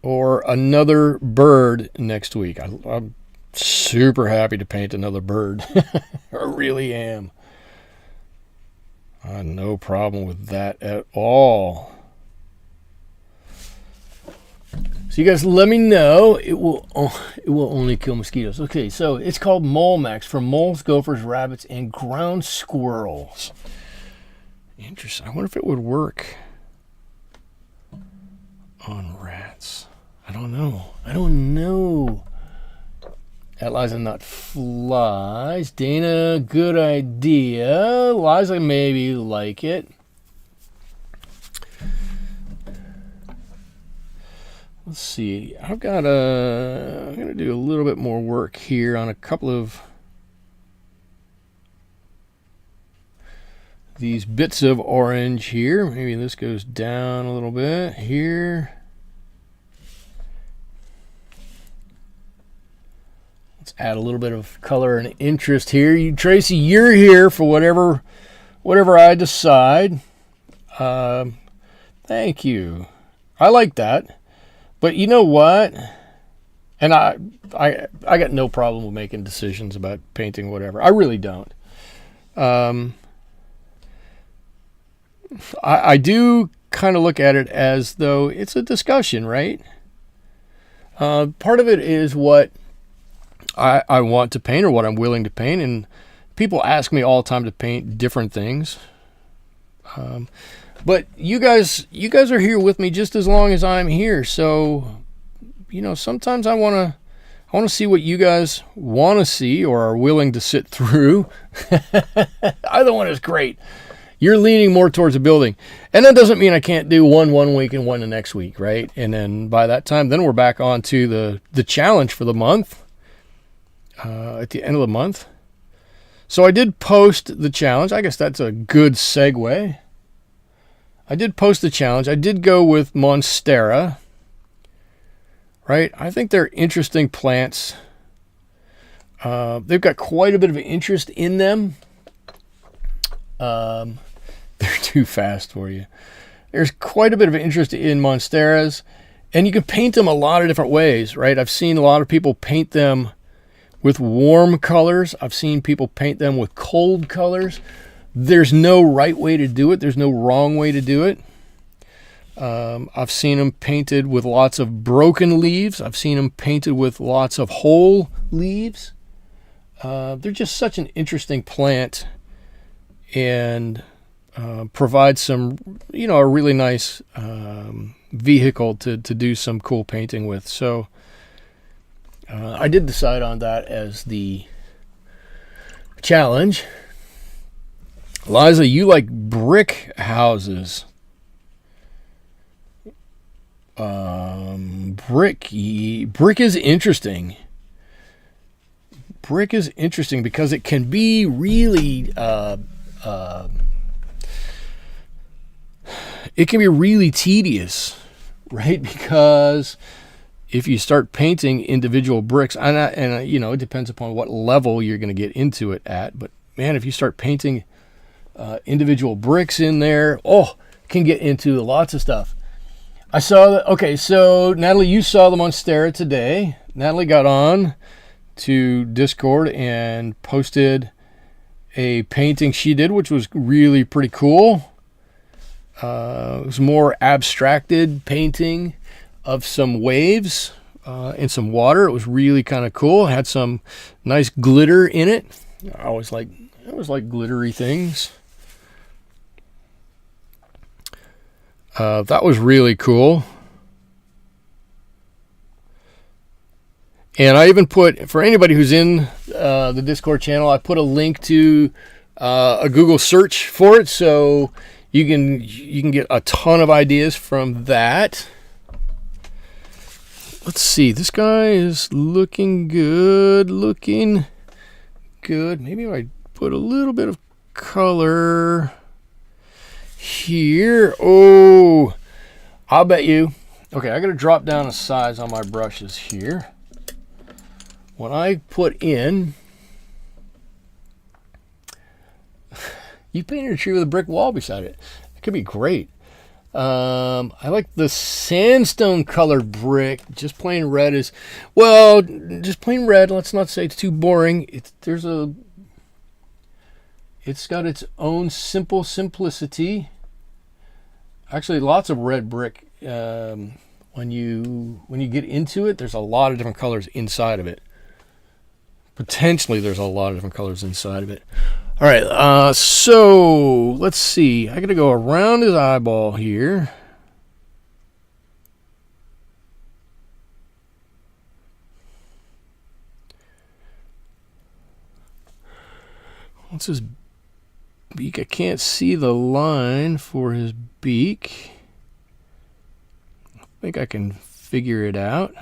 another bird next week? I'm super happy to paint another bird. I really am. I have no problem with that at all. So you guys let me know. It will only kill mosquitoes. Okay, so it's called Mole Max for moles, gophers, rabbits, and ground squirrels. Interesting. I wonder if it would work on rats. I don't know. Eliza, not flies. Dana, good idea. Eliza, maybe like it. Let's see. I'm going to do a little bit more work here on a couple of these bits of orange here. Maybe this goes down a little bit here. Let's add a little bit of color and interest here. You, Tracy, you're here for whatever I decide. Thank you. I like that. But you know what? And I got no problem with making decisions about painting whatever. I really don't. I do kind of look at it as though it's a discussion, right? Part of it is what I want to paint or what I'm willing to paint, and people ask me all the time to paint different things. But you guys are here with me just as long as I'm here, so you know, sometimes I want to see what you guys want to see or are willing to sit through. Either one is great. You're leaning more towards a building. And that doesn't mean I can't do one week and one the next week, right? And then by that time, then we're back on to the challenge for the month. At the end of the month. So I did post the challenge. I guess that's a good segue. I did post the challenge. I did go with Monstera. Right? I think they're interesting plants. They've got quite a bit of interest in them. They're too fast for you. There's quite a bit of interest in Monsteras, and you can paint them a lot of different ways, right? I've seen a lot of people paint them with warm colors. I've seen people paint them with cold colors. There's no right way to do it. There's no wrong way to do it. I've seen them painted with lots of broken leaves. I've seen them painted with lots of whole leaves. They're just such an interesting plant, and provide some, you know, a really nice vehicle to do some cool painting with. So I did decide on that as the challenge. Liza, you like brick houses. Brick is interesting. Brick is interesting because it can be really it can be really tedious, right? Because if you start painting individual bricks, and you know, it depends upon what level you're going to get into it at, but man, if you start painting individual bricks in there, it can get into lots of stuff. I saw that. Okay, so Natalie, you saw the Monstera today. Natalie got on to Discord and posted a painting she did, which was really pretty cool. It was more abstracted painting of some waves and some water. It was really kind of cool. It had some nice glitter in it. I always like glittery things. That was really cool. And I even put, for anybody who's in the Discord channel, I put a link to a Google search for it, so you can get a ton of ideas from that. Let's see. This guy is looking good. Maybe if I put a little bit of color here. Oh, I'll bet you. Okay, I got to drop down a size on my brushes here. When I put in, you painted a tree with a brick wall beside it. It could be great. I like the sandstone colored brick. Just plain red is, well, just plain red. Let's not say it's too boring. It's got its own simple simplicity. Actually, lots of red brick. When you get into it, there's a lot of different colors inside of it. Potentially, there's a lot of different colors inside of it. All right, so let's see. I got to go around his eyeball here. What's his beak? I can't see the line for his beak. I think I can figure it out.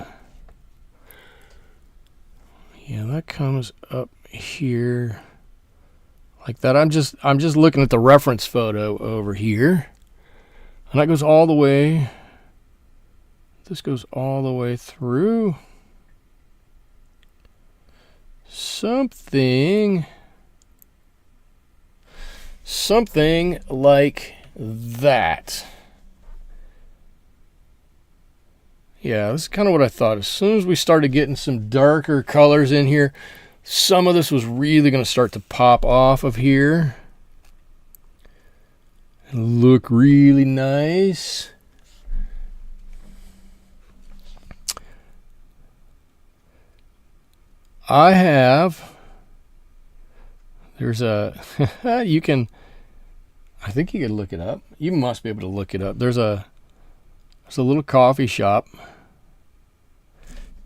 Yeah, that comes up here like that. I'm just looking at the reference photo over here. And that goes all the way. This goes all the way through. something like that. Yeah, this is kind of what I thought. As soon as we started getting some darker colors in here, some of this was really going to start to pop off of here and look really nice. I have, there's a, you can, I think you can look it up. You must be able to look it up. There's a little coffee shop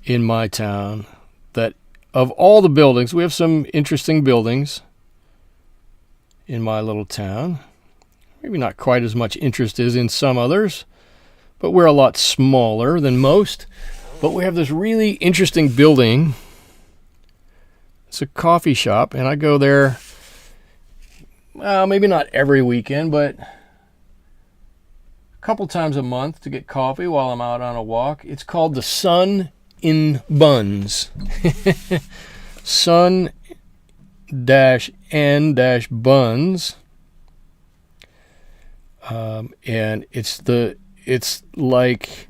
in my town that, of all the buildings, we have some interesting buildings in my little town. Maybe not quite as much interest as in some others, but we're a lot smaller than most. But we have this really interesting building. It's a coffee shop, and I go there, well, maybe not every weekend, but a couple times a month to get coffee while I'm out on a walk. It's called the Sun in Buns. Sun-N-Buns. And it's like,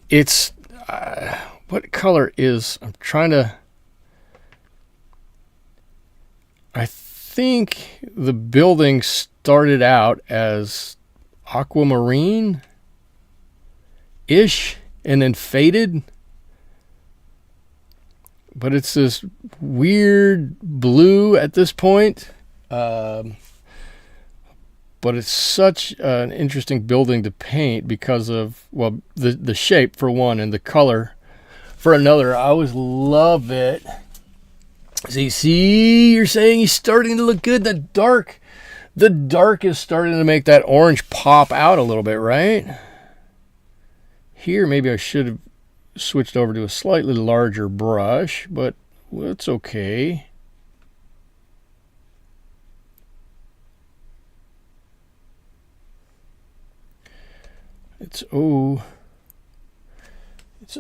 it's, what color is, I'm trying to, I think the building started out as aquamarine-ish and then faded. But it's this weird blue at this point. But it's such an interesting building to paint because of, well, the shape for one and the color for another. I always love it. See, you're saying he's starting to look good. The dark is starting to make that orange pop out a little bit, right? Here, maybe I should have switched over to a slightly larger brush, but it's okay. It's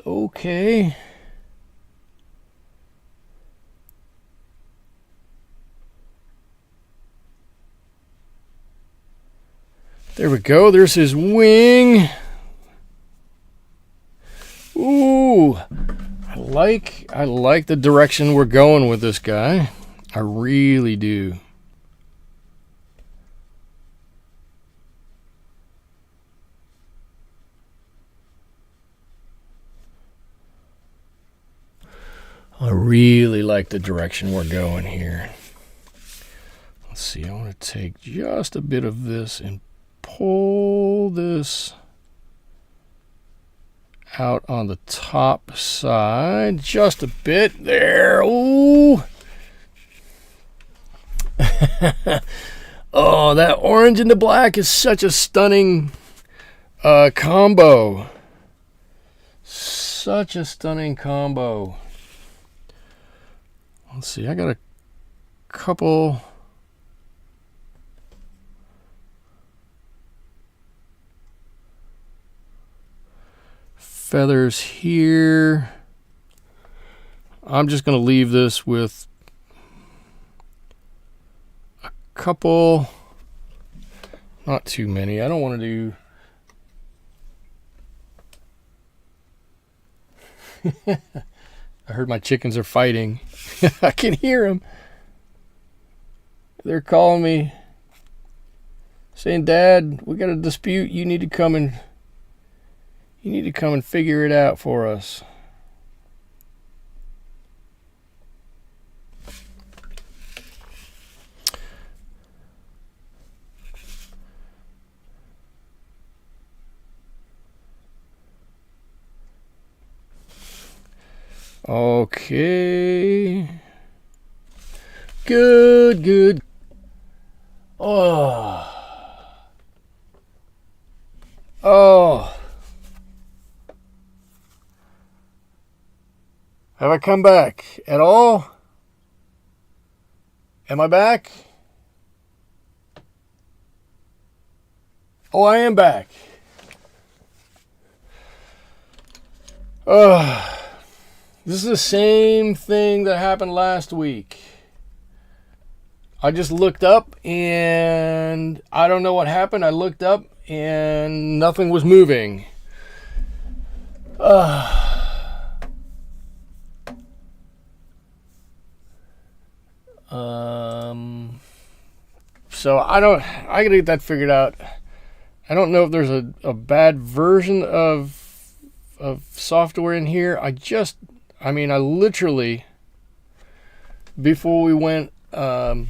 okay. There we go. There's his wing. Ooh, I like the direction we're going with this guy. I really do. I really like the direction we're going here. Let's see, I want to take just a bit of this and pull this out on the top side. Just a bit there. Ooh. Oh, that orange and the black is such a stunning combo. Such a stunning combo. Let's see, I got a couple feathers here. I'm just going to leave this with a couple, not too many. I don't want to do I heard my chickens are fighting. I can hear them. They're calling me, saying, "Dad, we got a dispute. You need to come and figure it out for us." Okay. Good. Oh. Have I come back at all? Am I back? Oh, I am back. This is the same thing that happened last week. I just looked up and I don't know what happened. I looked up and nothing was moving. So I gotta get that figured out. I don't know if there's a bad version of software in here. I literally, before we went on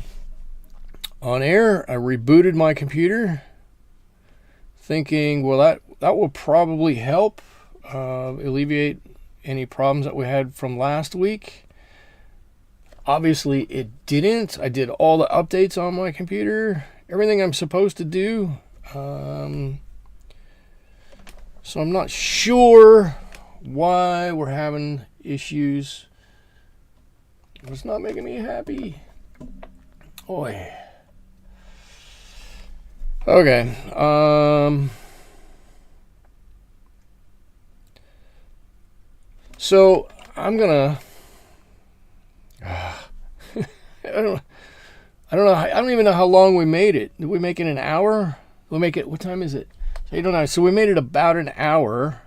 air, I rebooted my computer thinking, well, that will probably help alleviate any problems that we had from last week. Obviously it didn't. I did all the updates on my computer, everything I'm supposed to do. So I'm not sure why we're having issues. It's not making me happy. Oy. Okay. So I'm gonna. I don't know. I don't even know how long we made it. Did we make it an hour? We'll make it. What time is it? So you don't know. So we made it about an hour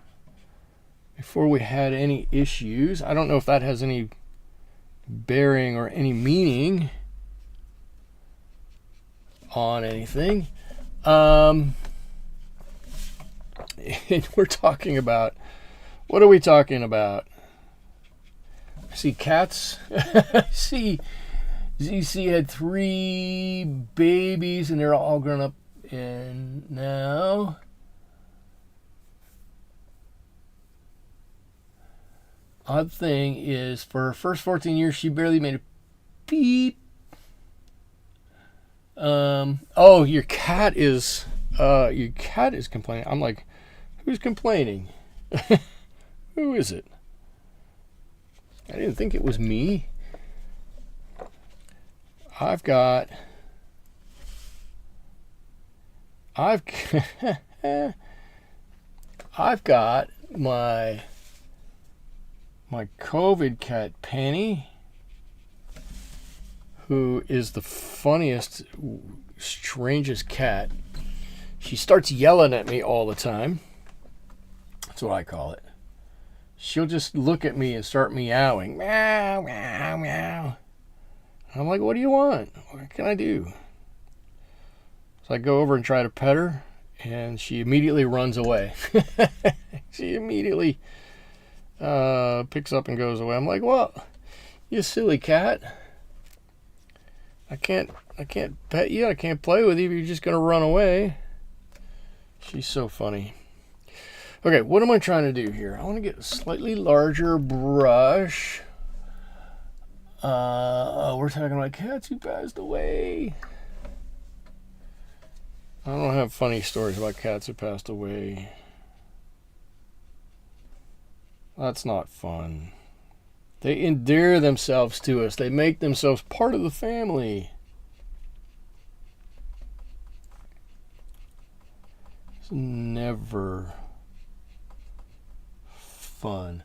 before we had any issues. I don't know if that has any bearing or any meaning on anything. And we're talking about, what are we talking about? I see cats. I see ZC had 3 babies and they're all grown up and now. Odd thing is, for her first 14 years, she barely made a beep. Oh, your cat is complaining. I'm like, who's complaining? Who is it? I didn't think it was me. I've got my COVID cat Penny, who is the funniest, strangest cat. She starts yelling at me all the time. That's what I call it. She'll just look at me and start meowing. Meow, meow, meow. I'm like, what do you want? What can I do? So I go over and try to pet her, and she immediately runs away. She immediately picks up and goes away. I'm like, well, you silly cat. I can't pet you. I can't play with you. You're just going to run away. She's so funny. Okay, what am I trying to do here? I want to get a slightly larger brush. We're talking about cats who passed away. I don't have funny stories about cats who passed away. That's not fun. They endear themselves to us. They make themselves part of the family. It's never fun.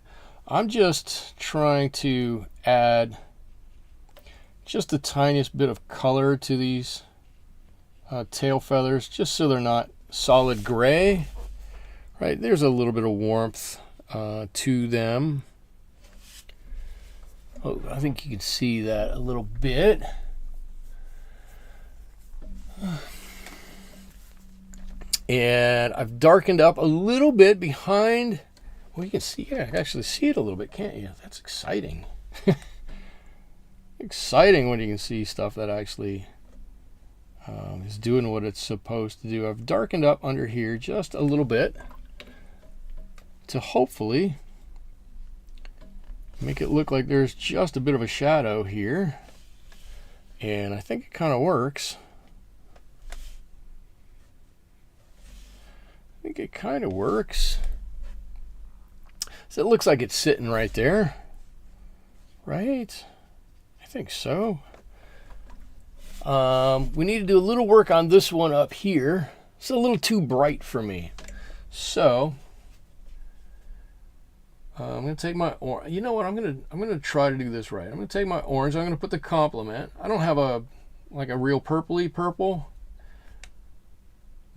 I'm just trying to add just the tiniest bit of color to these tail feathers, just so they're not solid gray. Right, there's a little bit of warmth to them. Oh, I think you can see that a little bit. And I've darkened up a little bit behind. Well, you can see, yeah, I can actually see it a little bit, can't you? That's exciting. Exciting when you can see stuff that actually is doing what it's supposed to do. I've darkened up under here just a little bit to hopefully make it look like there's just a bit of a shadow here. And I think it kind of works. I think it kind of works. So it looks like it's sitting right there. Right? I think so. We need to do a little work on this one up here. It's a little too bright for me. So I'm gonna take my orange. You know what? I'm gonna try to do this right. I'm gonna take my orange. I'm gonna put the complement. I don't have a real purpley purple,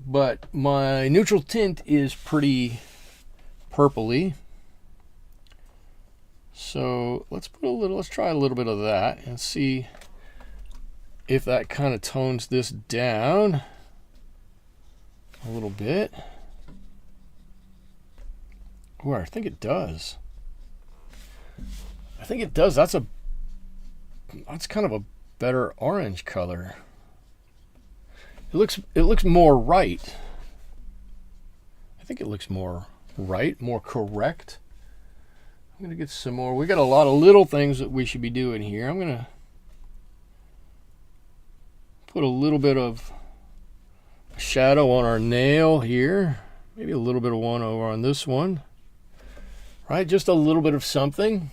but my neutral tint is pretty purpley. So let's try a little bit of that and see if that kind of tones this down a little bit. Oh, I think it does. I think it does. That's kind of a better orange color. It looks more right. I think it looks more right, more correct. I'm gonna get some more. We got a lot of little things that we should be doing here. I'm gonna put a little bit of shadow on our nail here. Maybe a little bit of one over on this one. Right, just a little bit of something.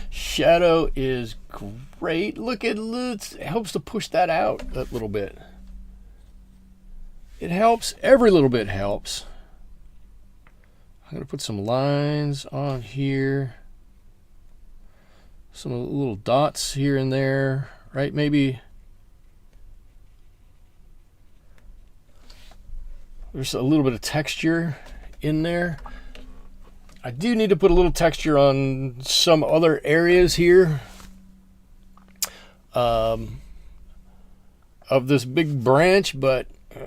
Shadow is great. Look at it helps to push that out a little bit. It helps. Every little bit helps. I'm going to put some lines on here. Some little dots here and there. Right, maybe there's a little bit of texture in there. I do need to put a little texture on some other areas here of this big branch, but I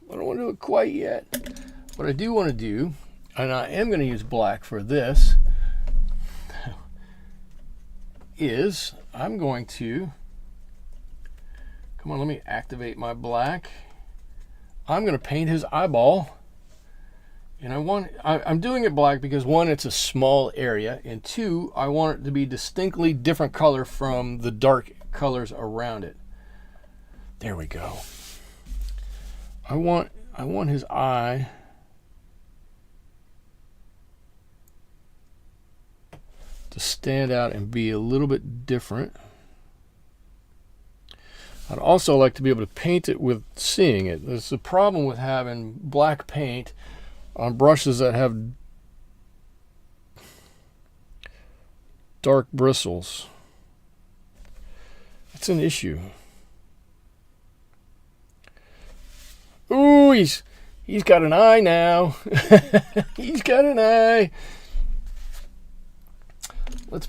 don't want to do it quite yet. What I do want to do, and I am going to use black for this, is I'm going to, come on, let me activate my black. I'm going to paint his eyeball. And I'm doing it black because one, it's a small area, and two, I want it to be distinctly different color from the dark colors around it. There we go. I want his eye to stand out and be a little bit different. I'd also like to be able to paint it with seeing it. There's a problem with having black paint on brushes that have dark bristles. It's an issue. Ooh, he's got an eye now. He's got an eye. Let's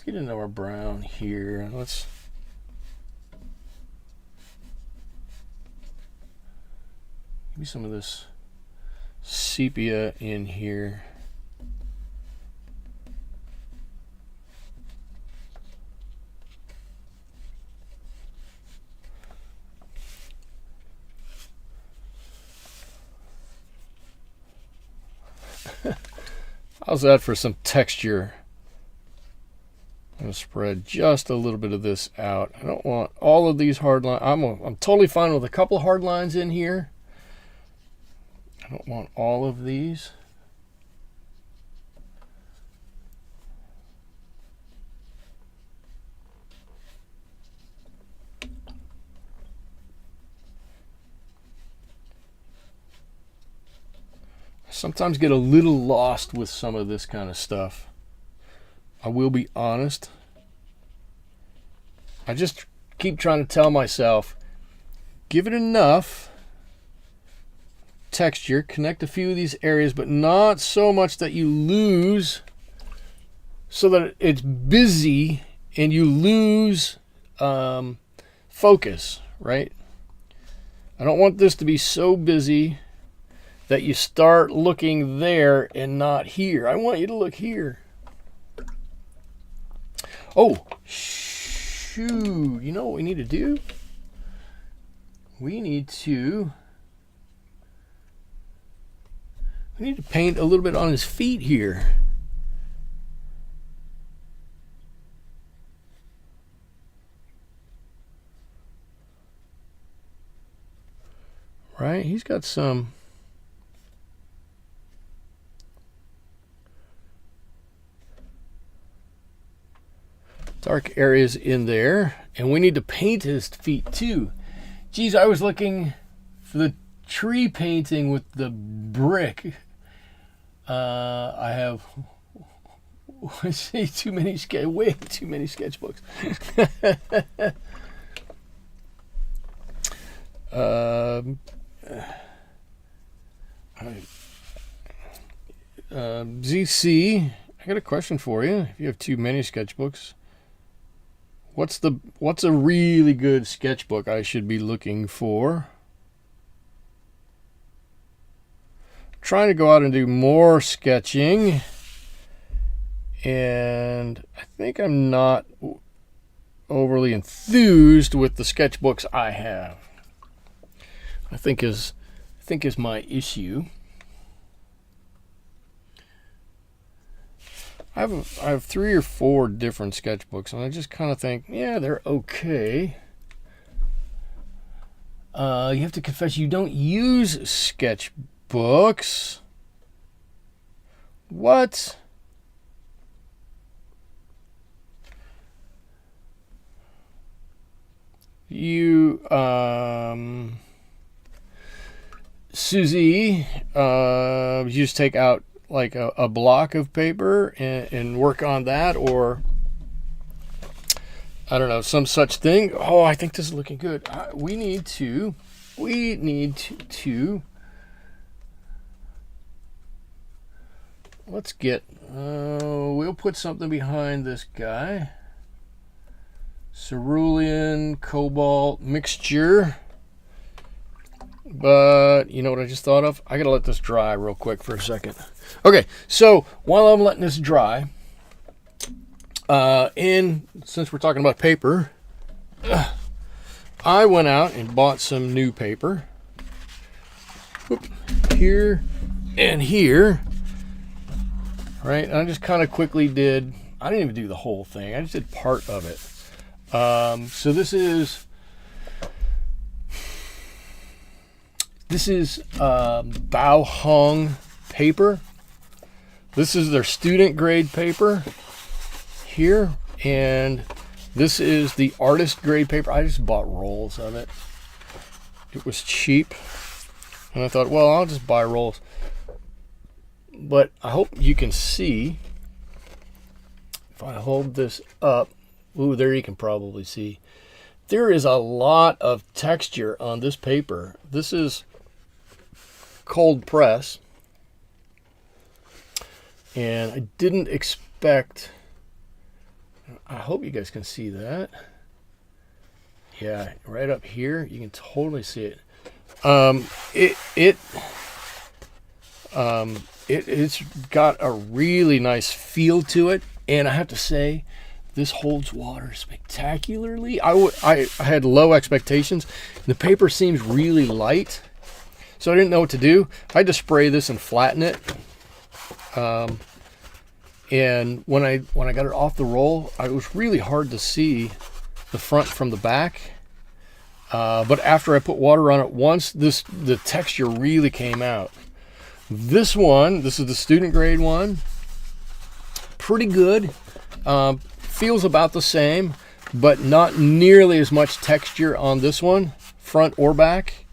get into our brown here. Let's give me some of this sepia in here. How's that for some texture? I'm going to spread just a little bit of this out. I don't want all of these hard lines. I'm totally fine with a couple of hard lines in here. I don't want all of these. Sometimes get a little lost with some of this kind of stuff. I will be honest. I just keep trying to tell myself, give it enough texture, connect a few of these areas, but not so much that you lose, so that it's busy and you lose focus, right? I don't want this to be so busy that you start looking there and not here. I want you to look here. Oh, shoot. You know what we need to do? We need to paint a little bit on his feet here. Right? He's got some dark areas in there, and we need to paint his feet too. Geez, I was looking for the tree painting with the brick. I have I see way too many sketchbooks. ZC, I got a question for you. If you have too many sketchbooks, what's a really good sketchbook I should be looking for? Trying to go out and do more sketching, and I think I'm not overly enthused with the sketchbooks I have. I think is my issue. I have 3 or 4 different sketchbooks, and I just kind of think, yeah, they're okay. You have to confess you don't use sketchbooks. What? You, Susie, you just take out like a block of paper and work on that, or I don't know, some such thing. Oh, I think this is looking good. We need to let's get, we'll put something behind this guy. Cerulean Cobalt mixture. But you know what I just thought of? I gotta let this dry real quick for a second. Okay, so while I'm letting this dry, since we're talking about paper, I went out and bought some new paper. Here and here. Right, and I just kind of quickly did, I didn't even do the whole thing, I just did part of it. So this is Bao Hong paper. This is their student grade paper here, and this is the artist grade paper. I just bought rolls of it. It was cheap, and I thought, well, I'll just buy rolls. But I hope you can see, if I hold this up, ooh, there you can probably see, there is a lot of texture on this paper. This is cold press, and I didn't expect, I hope you guys can see that. Yeah, right up here, you can totally see it. It's got a really nice feel to it, and I have to say, this holds water spectacularly. I had low expectations. The paper seems really light, so I didn't know what to do. I had to spray this and flatten it. And when I got it off the roll, it was really hard to see the front from the back. But after I put water on it once, the texture really came out. This is the student grade one. Pretty good. Feels about the same, but not nearly as much texture on this one, front or back.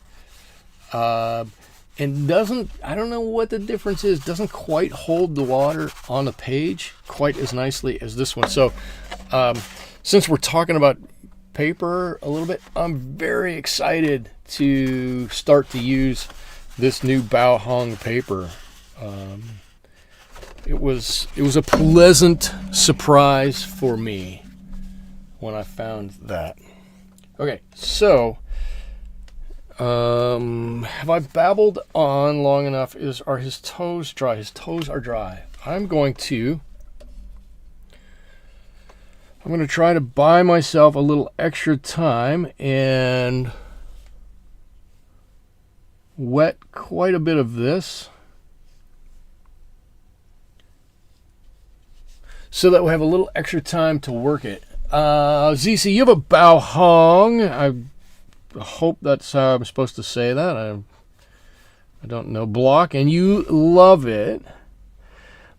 And doesn't, I don't know what the difference is, doesn't quite hold the water on the page quite as nicely as this one. So since we're talking about paper a little bit, I'm very excited to start to use this new Bao Hong paper. It was a pleasant surprise for me when I found that. Okay, so have I babbled on long enough? Are his toes dry? His toes are dry. I'm going to try to buy myself a little extra time and wet quite a bit of this, so that we have a little extra time to work it. ZC, you have a Bao Hong. I hope that's how I'm supposed to say that. I don't know. Block, and you love it.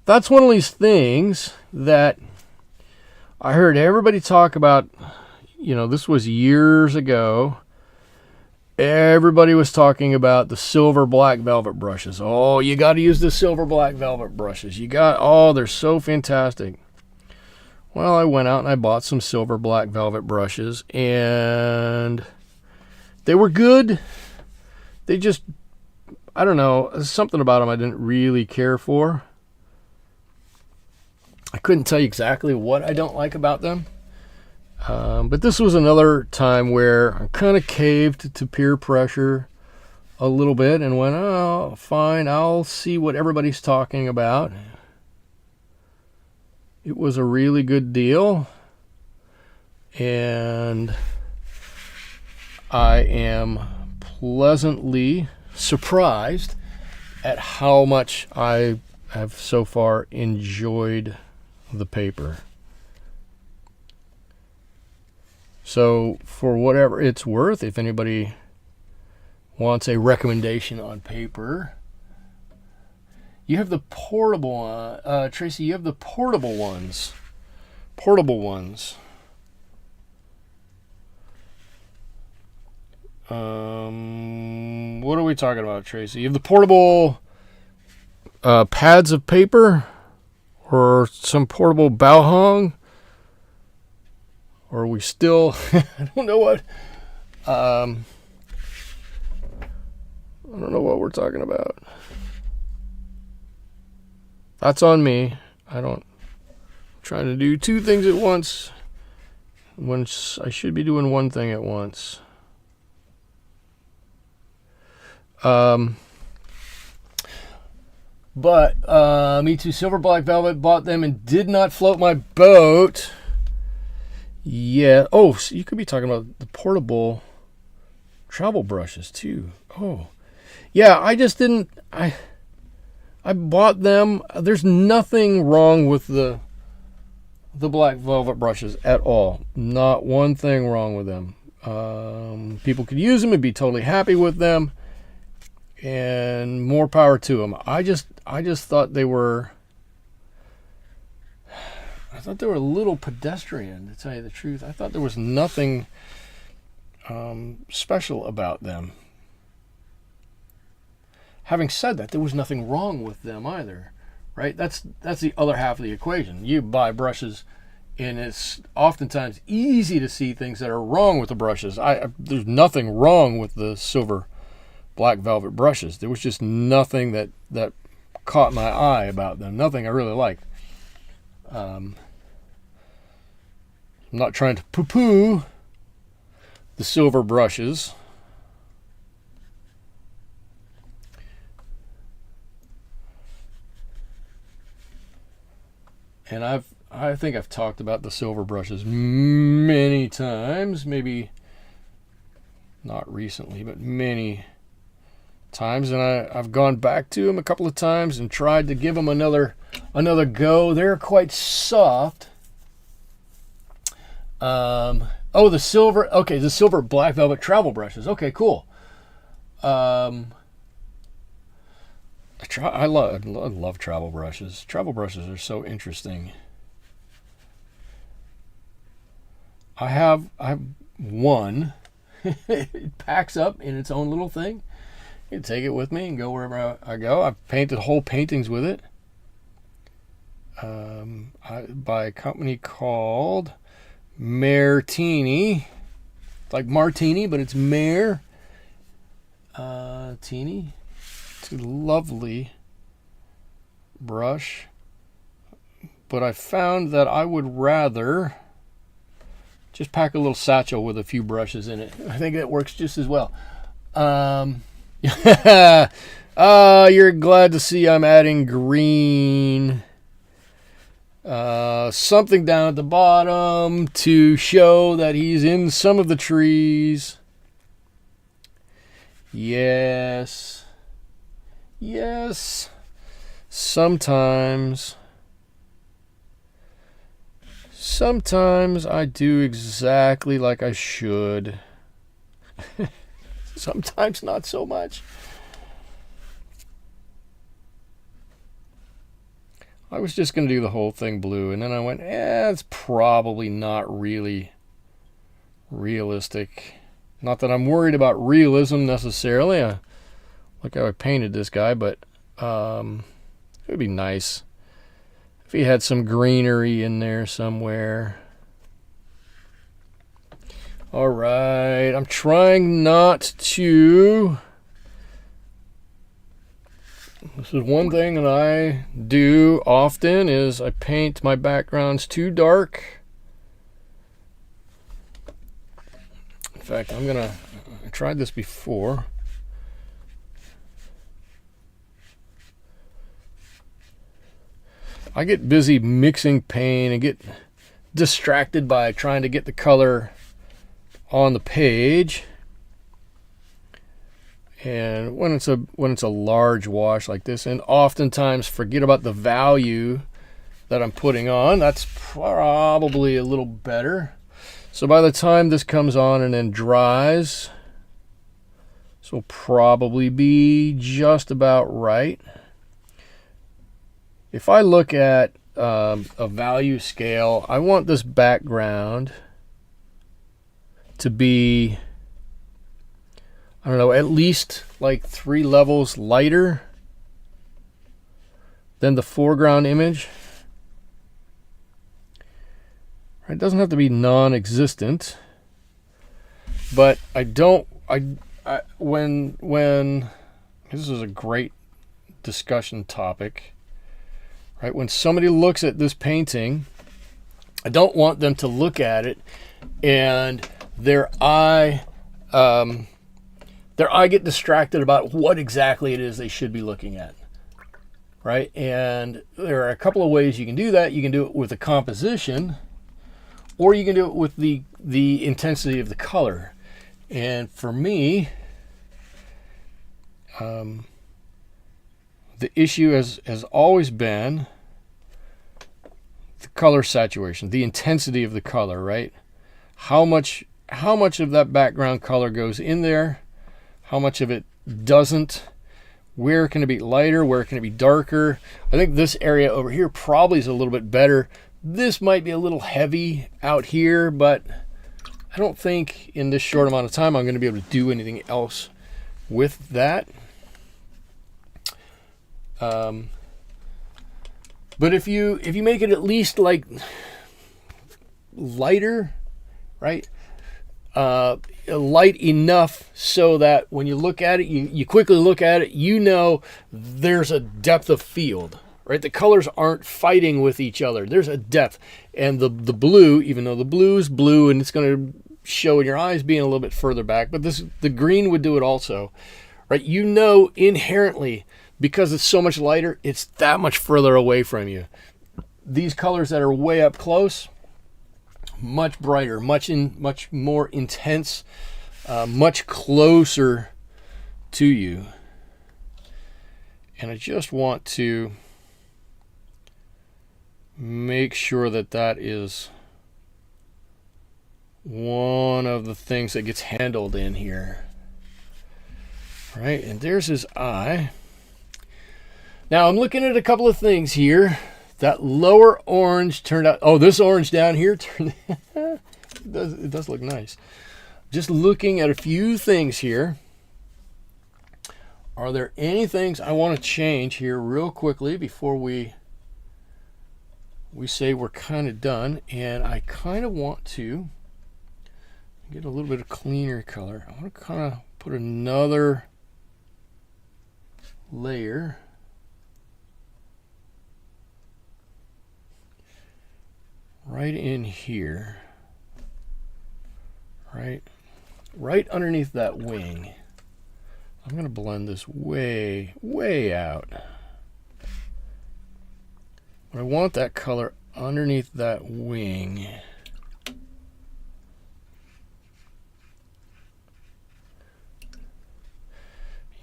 That's one of these things that I heard everybody talk about. You know, this was years ago, everybody was talking about the silver black velvet brushes. Oh, you got to use the silver black velvet brushes. Oh, they're so fantastic. Well, I went out and I bought some silver black velvet brushes, and they were good. They just, I don't know, something about them I didn't really care for. I couldn't tell you exactly what I don't like about them. But this was another time where I kind of caved to peer pressure a little bit and went, oh, fine, I'll see what everybody's talking about. It was a really good deal, and I am pleasantly surprised at how much I have so far enjoyed the paper. So for whatever it's worth, if anybody wants a recommendation on paper, you have the portable, Tracy, you have the portable ones. Portable ones. What are we talking about, Tracy? You have the portable pads of paper, or some portable Bauhong, or are we still, I don't know what, I don't know what we're talking about. That's on me. I'm trying to do two things at once when I should be doing one thing at once. But me too, silver black velvet, bought them and did not float my boat. Yeah. Oh, so you could be talking about the portable travel brushes too. Oh, yeah. I just didn't. I bought them. There's nothing wrong with the black velvet brushes at all. Not one thing wrong with them. People could use them and be totally happy with them, and more power to them. I just thought they were. I thought they were a little pedestrian, to tell you the truth. I thought there was nothing special about them. Having said that, there was nothing wrong with them either, right? That's the other half of the equation. You buy brushes, and it's oftentimes easy to see things that are wrong with the brushes. There's nothing wrong with the silver black velvet brushes. There was just nothing that caught my eye about them. Nothing I really liked. I'm not trying to poo-poo the silver brushes. And I think I've talked about the silver brushes many times, maybe not recently, but many times, and I've gone back to them a couple of times and tried to give them another go. They're quite soft. The silver black velvet travel brushes. Okay, cool. I love travel brushes. Travel brushes are so interesting. I have one. It packs up in its own little thing. I can take it with me and go wherever I go. I've painted whole paintings with it. By a company called Martini. It's like Martini, but it's Mare. Teeny. It's a lovely brush. But I found that I would rather just pack a little satchel with a few brushes in it. I think that works just as well. You're glad to see I'm adding green. Something down at the bottom to show that he's in some of the trees. Yes. Sometimes I do exactly like I should. Sometimes not so much. I was just going to do the whole thing blue, and then I went, it's probably not really realistic. Not that I'm worried about realism necessarily. Look how I painted this guy, but it would be nice if he had some greenery in there somewhere. All right, I'm trying not to. This is one thing that I do often is I paint my backgrounds too dark. In fact, I tried this before. I get busy mixing paint and get distracted by trying to get the color on the page. And when it's a large wash like this, and oftentimes forget about the value that I'm putting on, that's probably a little better. So by the time this comes on and then dries, this will probably be just about right. If I look at a value scale, I want this background to be, I don't know, at least like 3 levels lighter than the foreground image. It doesn't have to be non-existent, but when this is a great discussion topic, right? When somebody looks at this painting, I don't want them to look at it and their eye get distracted about what exactly it is they should be looking at, right? And there are a couple of ways you can do that. You can do it with a composition, or you can do it with the intensity of the color. And for me, the issue has always been the color saturation, the intensity of the color, right? How much of that background color goes in there, how much of it doesn't, where can it be lighter, where can it be darker. I think this area over here probably is a little bit better. This might be a little heavy out here, but I don't think in this short amount of time I'm going to be able to do anything else with that. But if you make it at least like lighter, right? Light enough so that when you look at it, you quickly look at it, you know there's a depth of field, right? The colors aren't fighting with each other. There's a depth. And the blue, even though the blue is blue and it's going to show in your eyes being a little bit further back, but the green would do it also, right? You know inherently, because it's so much lighter, it's that much further away from you. These colors that are way up close, much brighter, much more intense, much closer to you. And I just want to make sure that that is one of the things that gets handled in here. Right, and there's his eye. Now I'm looking at a couple of things here. That lower orange turned out, oh, this orange down here turned it does look nice. Just looking at a few things here. Are there any things I want to change here real quickly before we say we're kind of done? And I kind of want to get a little bit of cleaner color. I want to kind of put another layer right in here, right underneath that wing. I'm going to blend this way out. But I want that color underneath that wing.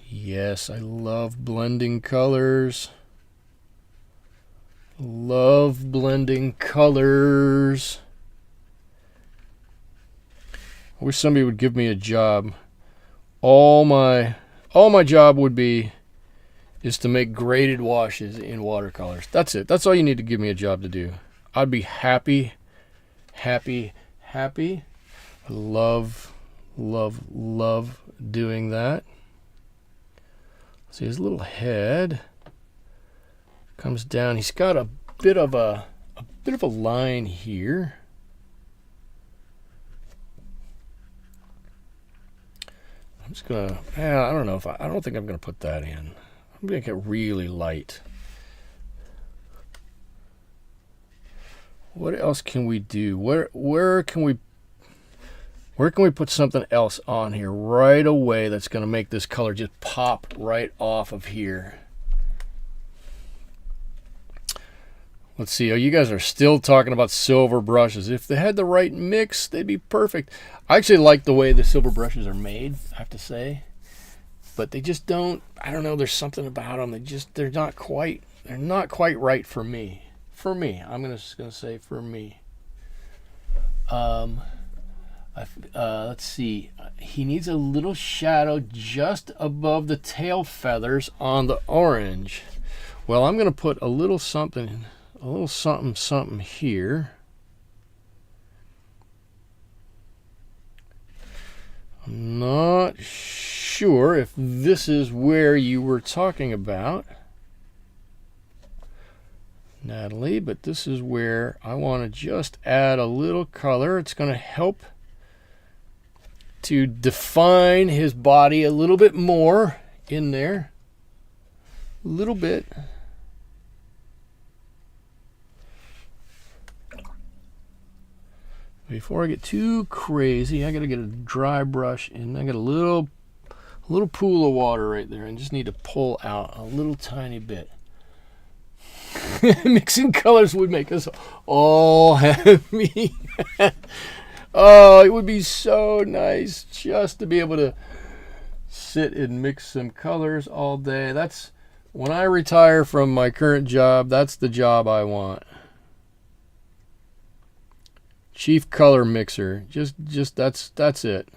Yes, I love blending colors. Love blending colors. I wish somebody would give me a job. All my job would be is to make graded washes in watercolors. That's it. That's all you need to give me a job to do. I'd be happy. I love Love doing that. See his little head comes down. He's got a bit of a line here. I'm just gonna, I don't know if I don't think I'm gonna put that in. I'm gonna get really light. What else can we do? Where can we put something else on here right away that's gonna make this color just pop right off of here? Let's see. Oh, you guys are still talking about silver brushes. If they had the right mix, they'd be perfect. I actually like the way the silver brushes are made, I have to say. But they just don't, I don't know, there's something about them. They're not quite right for me. For me. I'm just going to say for me. Let's see. He needs a little shadow just above the tail feathers on the orange. Well, I'm going to put a little something here. I'm not sure if this is where you were talking about, Natalie, but this is where I want to just add a little color. It's going to help to define his body a little bit more in there. A little bit. Before I get too crazy, I gotta get a dry brush and I got a little pool of water right there and just need to pull out a little tiny bit. Mixing colors would make us all happy. Oh, it would be so nice just to be able to sit and mix some colors all day. That's when I retire from my current job, that's the job I want. Chief color mixer. Just that's it.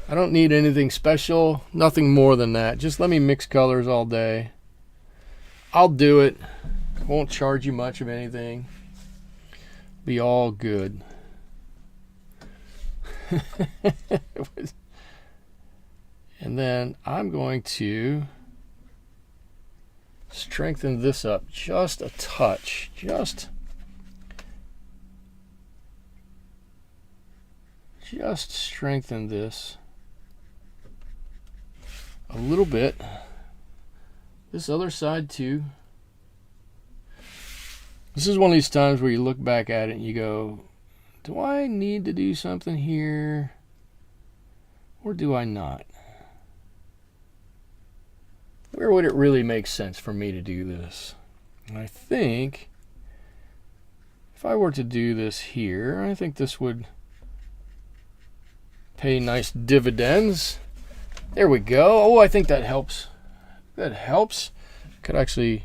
I don't need anything special, nothing more than that. Just let me mix colors all day. I'll do it. Won't charge you much of anything. Be all good. And then I'm going to strengthen this up just a touch. Just strengthen this a little bit. This other side too. This is one of these times where you look back at it and you go, do I need to do something here or do I not? Where would it really make sense for me to do this? And I think if I were to do this here, I think this would pay nice dividends. There we go. Oh, I think that helps. That helps. Could actually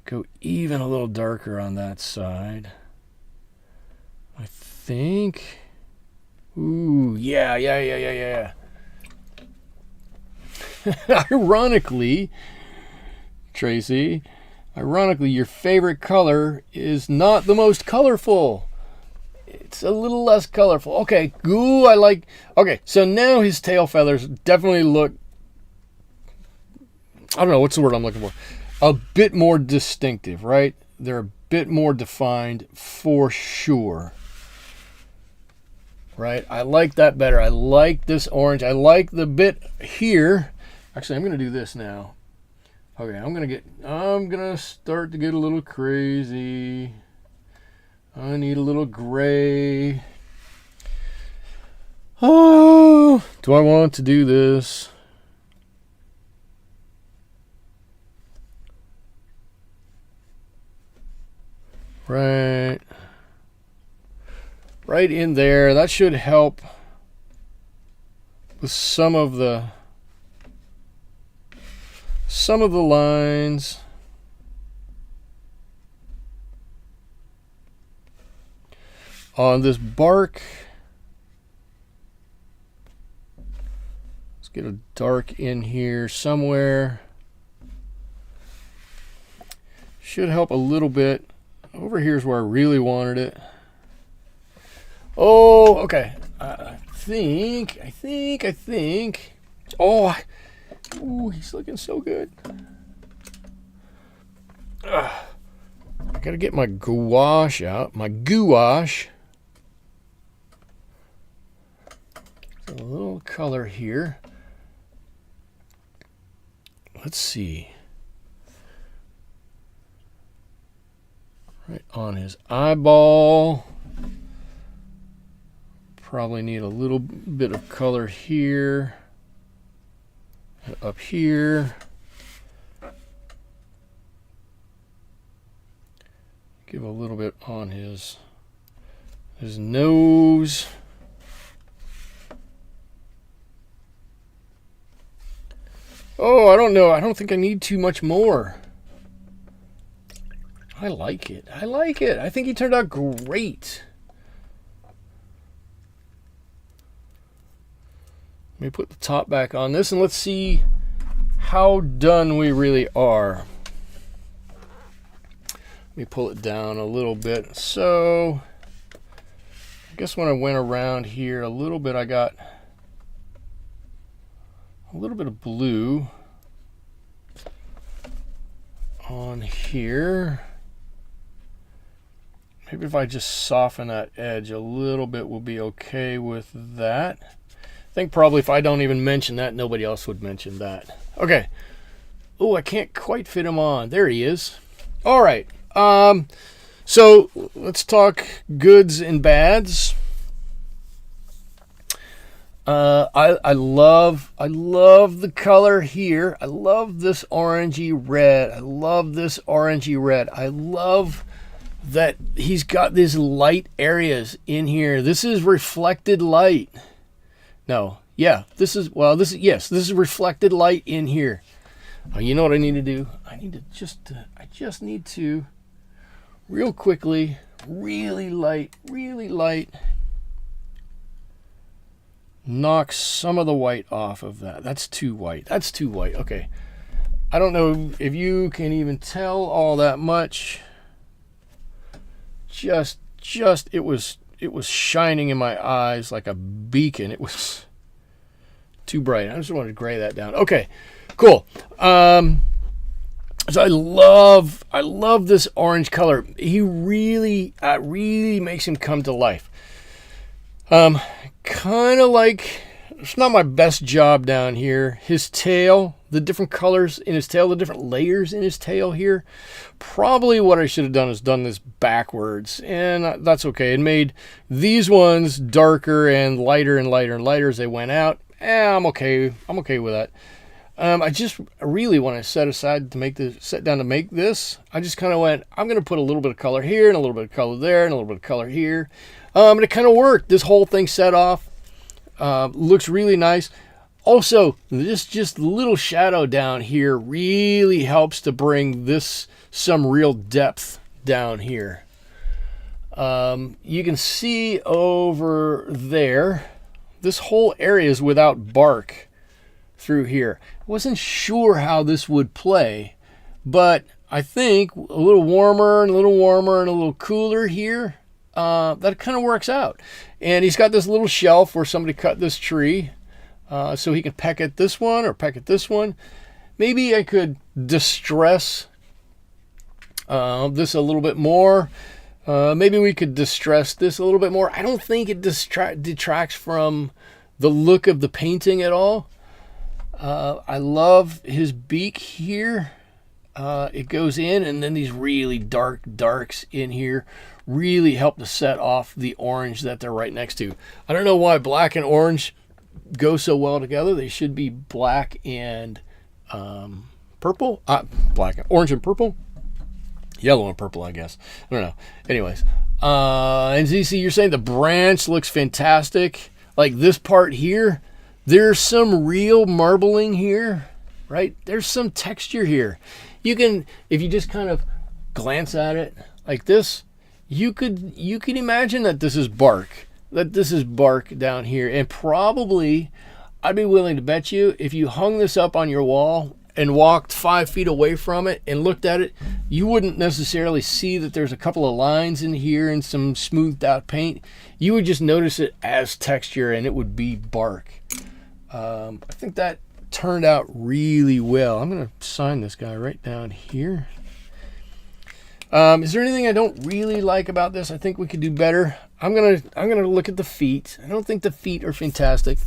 go even a little darker on that side. I think. Ooh, yeah. Ironically, Tracy, your favorite color is not the most colorful. It's a little less colorful. Okay, ooh, okay, so now his tail feathers definitely look, I don't know, what's the word I'm looking for? A bit more distinctive, right? They're a bit more defined for sure. Right? I like that better. I like this orange. I like the bit here. Actually, I'm going to do this now. Okay, I'm going to start to get a little crazy. I need a little gray. Oh, do I want to do this? Right in there. That should help with some of the lines. On this bark. Let's get a dark in here somewhere. Should help a little bit. Over here is where I really wanted it. Oh, okay. I think. Oh, ooh, he's looking so good. I gotta get my gouache out. My gouache. A little color here. Let's see. Right on his eyeball. Probably need a little bit of color here. And up here. Give a little bit on his nose. Oh, I don't know. I don't think I need too much more. I like it. I think he turned out great. Let me put the top back on this and let's see how done we really are. Let me pull it down a little bit. So, I guess when I went around here a little bit, I got a little bit of blue on here. Maybe if I just soften that edge a little bit, we'll be okay with that. I think probably if I don't even mention that, nobody else would mention that. Okay. Oh, I can't quite fit him on. There he is. All right. So let's talk goods and bads. I love the color here. I love this orangey red. I love that he's got these light areas in here. This is reflected light. No, yeah, this is reflected light in here. You know what I need to do? I just need to real quickly, really light, knock some of the white off of that. That's too white. Okay. I don't know if you can even tell all that much. It was shining in my eyes like a beacon. It was too bright. I just wanted to gray that down. Okay, cool. So I love this orange color. He really makes him come to life. Kind of like, it's not my best job down here. His tail, the different colors in his tail, the different layers in his tail here. Probably what I should have done is done this backwards, and that's okay. It made these ones darker and lighter as they went out. I'm okay with that. I just really, when I set down to make this, I just kind of went, I'm going to put a little bit of color here and a little bit of color there and a little bit of color here. And it kind of worked. This whole thing set off. Looks really nice. Also, this just little shadow down here really helps to bring this some real depth down here. You can see over there, this whole area is without bark through here. I wasn't sure how this would play, but I think a little warmer and a little cooler here, that kind of works out. And he's got this little shelf where somebody cut this tree, so he can peck at this one or peck at this one. Maybe I could distress this a little bit more. Maybe we could distress this a little bit more. I don't think it detracts from the look of the painting at all. I love his beak here. It goes in, and then these really dark darks in here really help to set off the orange that they're right next to. I don't know why black and orange go so well together. They should be black and purple. Orange and purple. Yellow and purple, I guess. I don't know. Anyways, and ZC, you're saying the branch looks fantastic. Like this part here, there's some real marbling here, right? There's some texture here. You can, if you just kind of glance at it like this, you could imagine that this is bark. That this is bark down here. And probably, I'd be willing to bet you, if you hung this up on your wall and walked 5 feet away from it and looked at it, you wouldn't necessarily see that there's a couple of lines in here and some smoothed out paint. You would just notice it as texture, and it would be bark. I think that turned out really well. I'm going to sign this guy right down here. Is there anything I don't really like about this? I think we could do better. I'm gonna look at the feet. I don't think the feet are fantastic.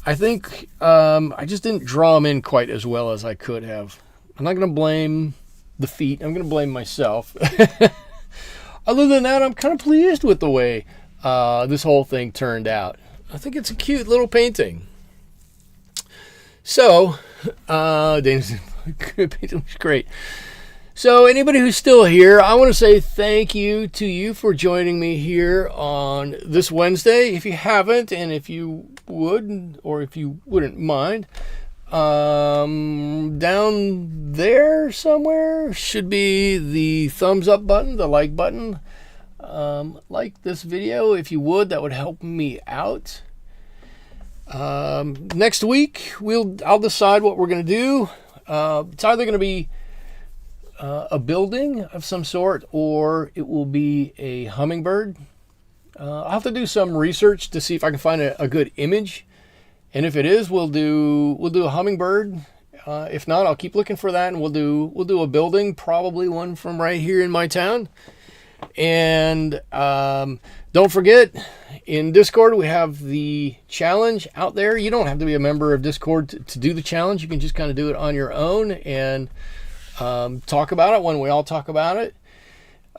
I think I just didn't draw them in quite as well as I could have. I'm not gonna blame the feet. I'm gonna blame myself. Other than that, I'm kind of pleased with the way this whole thing turned out. I think it's a cute little painting. So, Dana's painting looks great. So anybody who's still here, I want to say thank you to you for joining me here on this Wednesday. If you haven't, and if you would, or if you wouldn't mind, down there somewhere should be the thumbs up button, the like button. Like this video if you would, that would help me out. Next week, I'll decide what we're going to do. It's either going to be a building of some sort, or it will be a hummingbird. I'll have to do some research to see if I can find a good image, and if it is, we'll do a hummingbird. If not, I'll keep looking for that, and we'll do a building, probably one from right here in my town. And don't forget, in Discord we have the challenge out there. You don't have to be a member of Discord to do the challenge. You can just kind of do it on your own and talk about it when we all talk about it.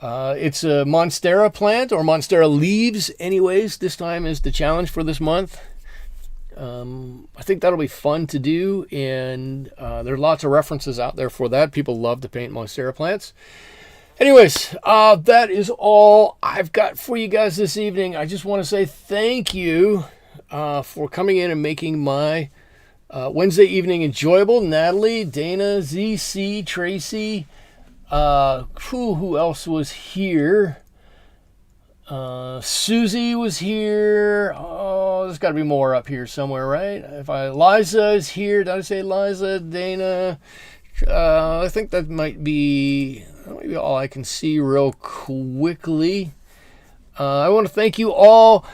It's a Monstera plant, or Monstera leaves anyways. This time is the challenge for this month. I think that'll be fun to do, and there are lots of references out there for that. People love to paint Monstera plants. Anyways, that is all I've got for you guys this evening. I just want to say thank you for coming in and making my Wednesday evening enjoyable. Natalie, Dana, ZC, Tracy, who else was here? Susie was here. Oh, there's got to be more up here somewhere, right? Liza is here. Did I say Liza? Dana? I think that might be all I can see real quickly. I want to thank you all.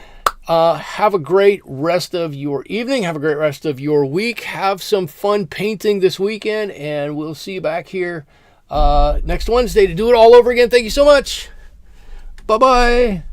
Have a great rest of your evening. Have a great rest of your week. Have some fun painting this weekend, and we'll see you back here next Wednesday to do it all over again. Thank you so much. Bye-bye.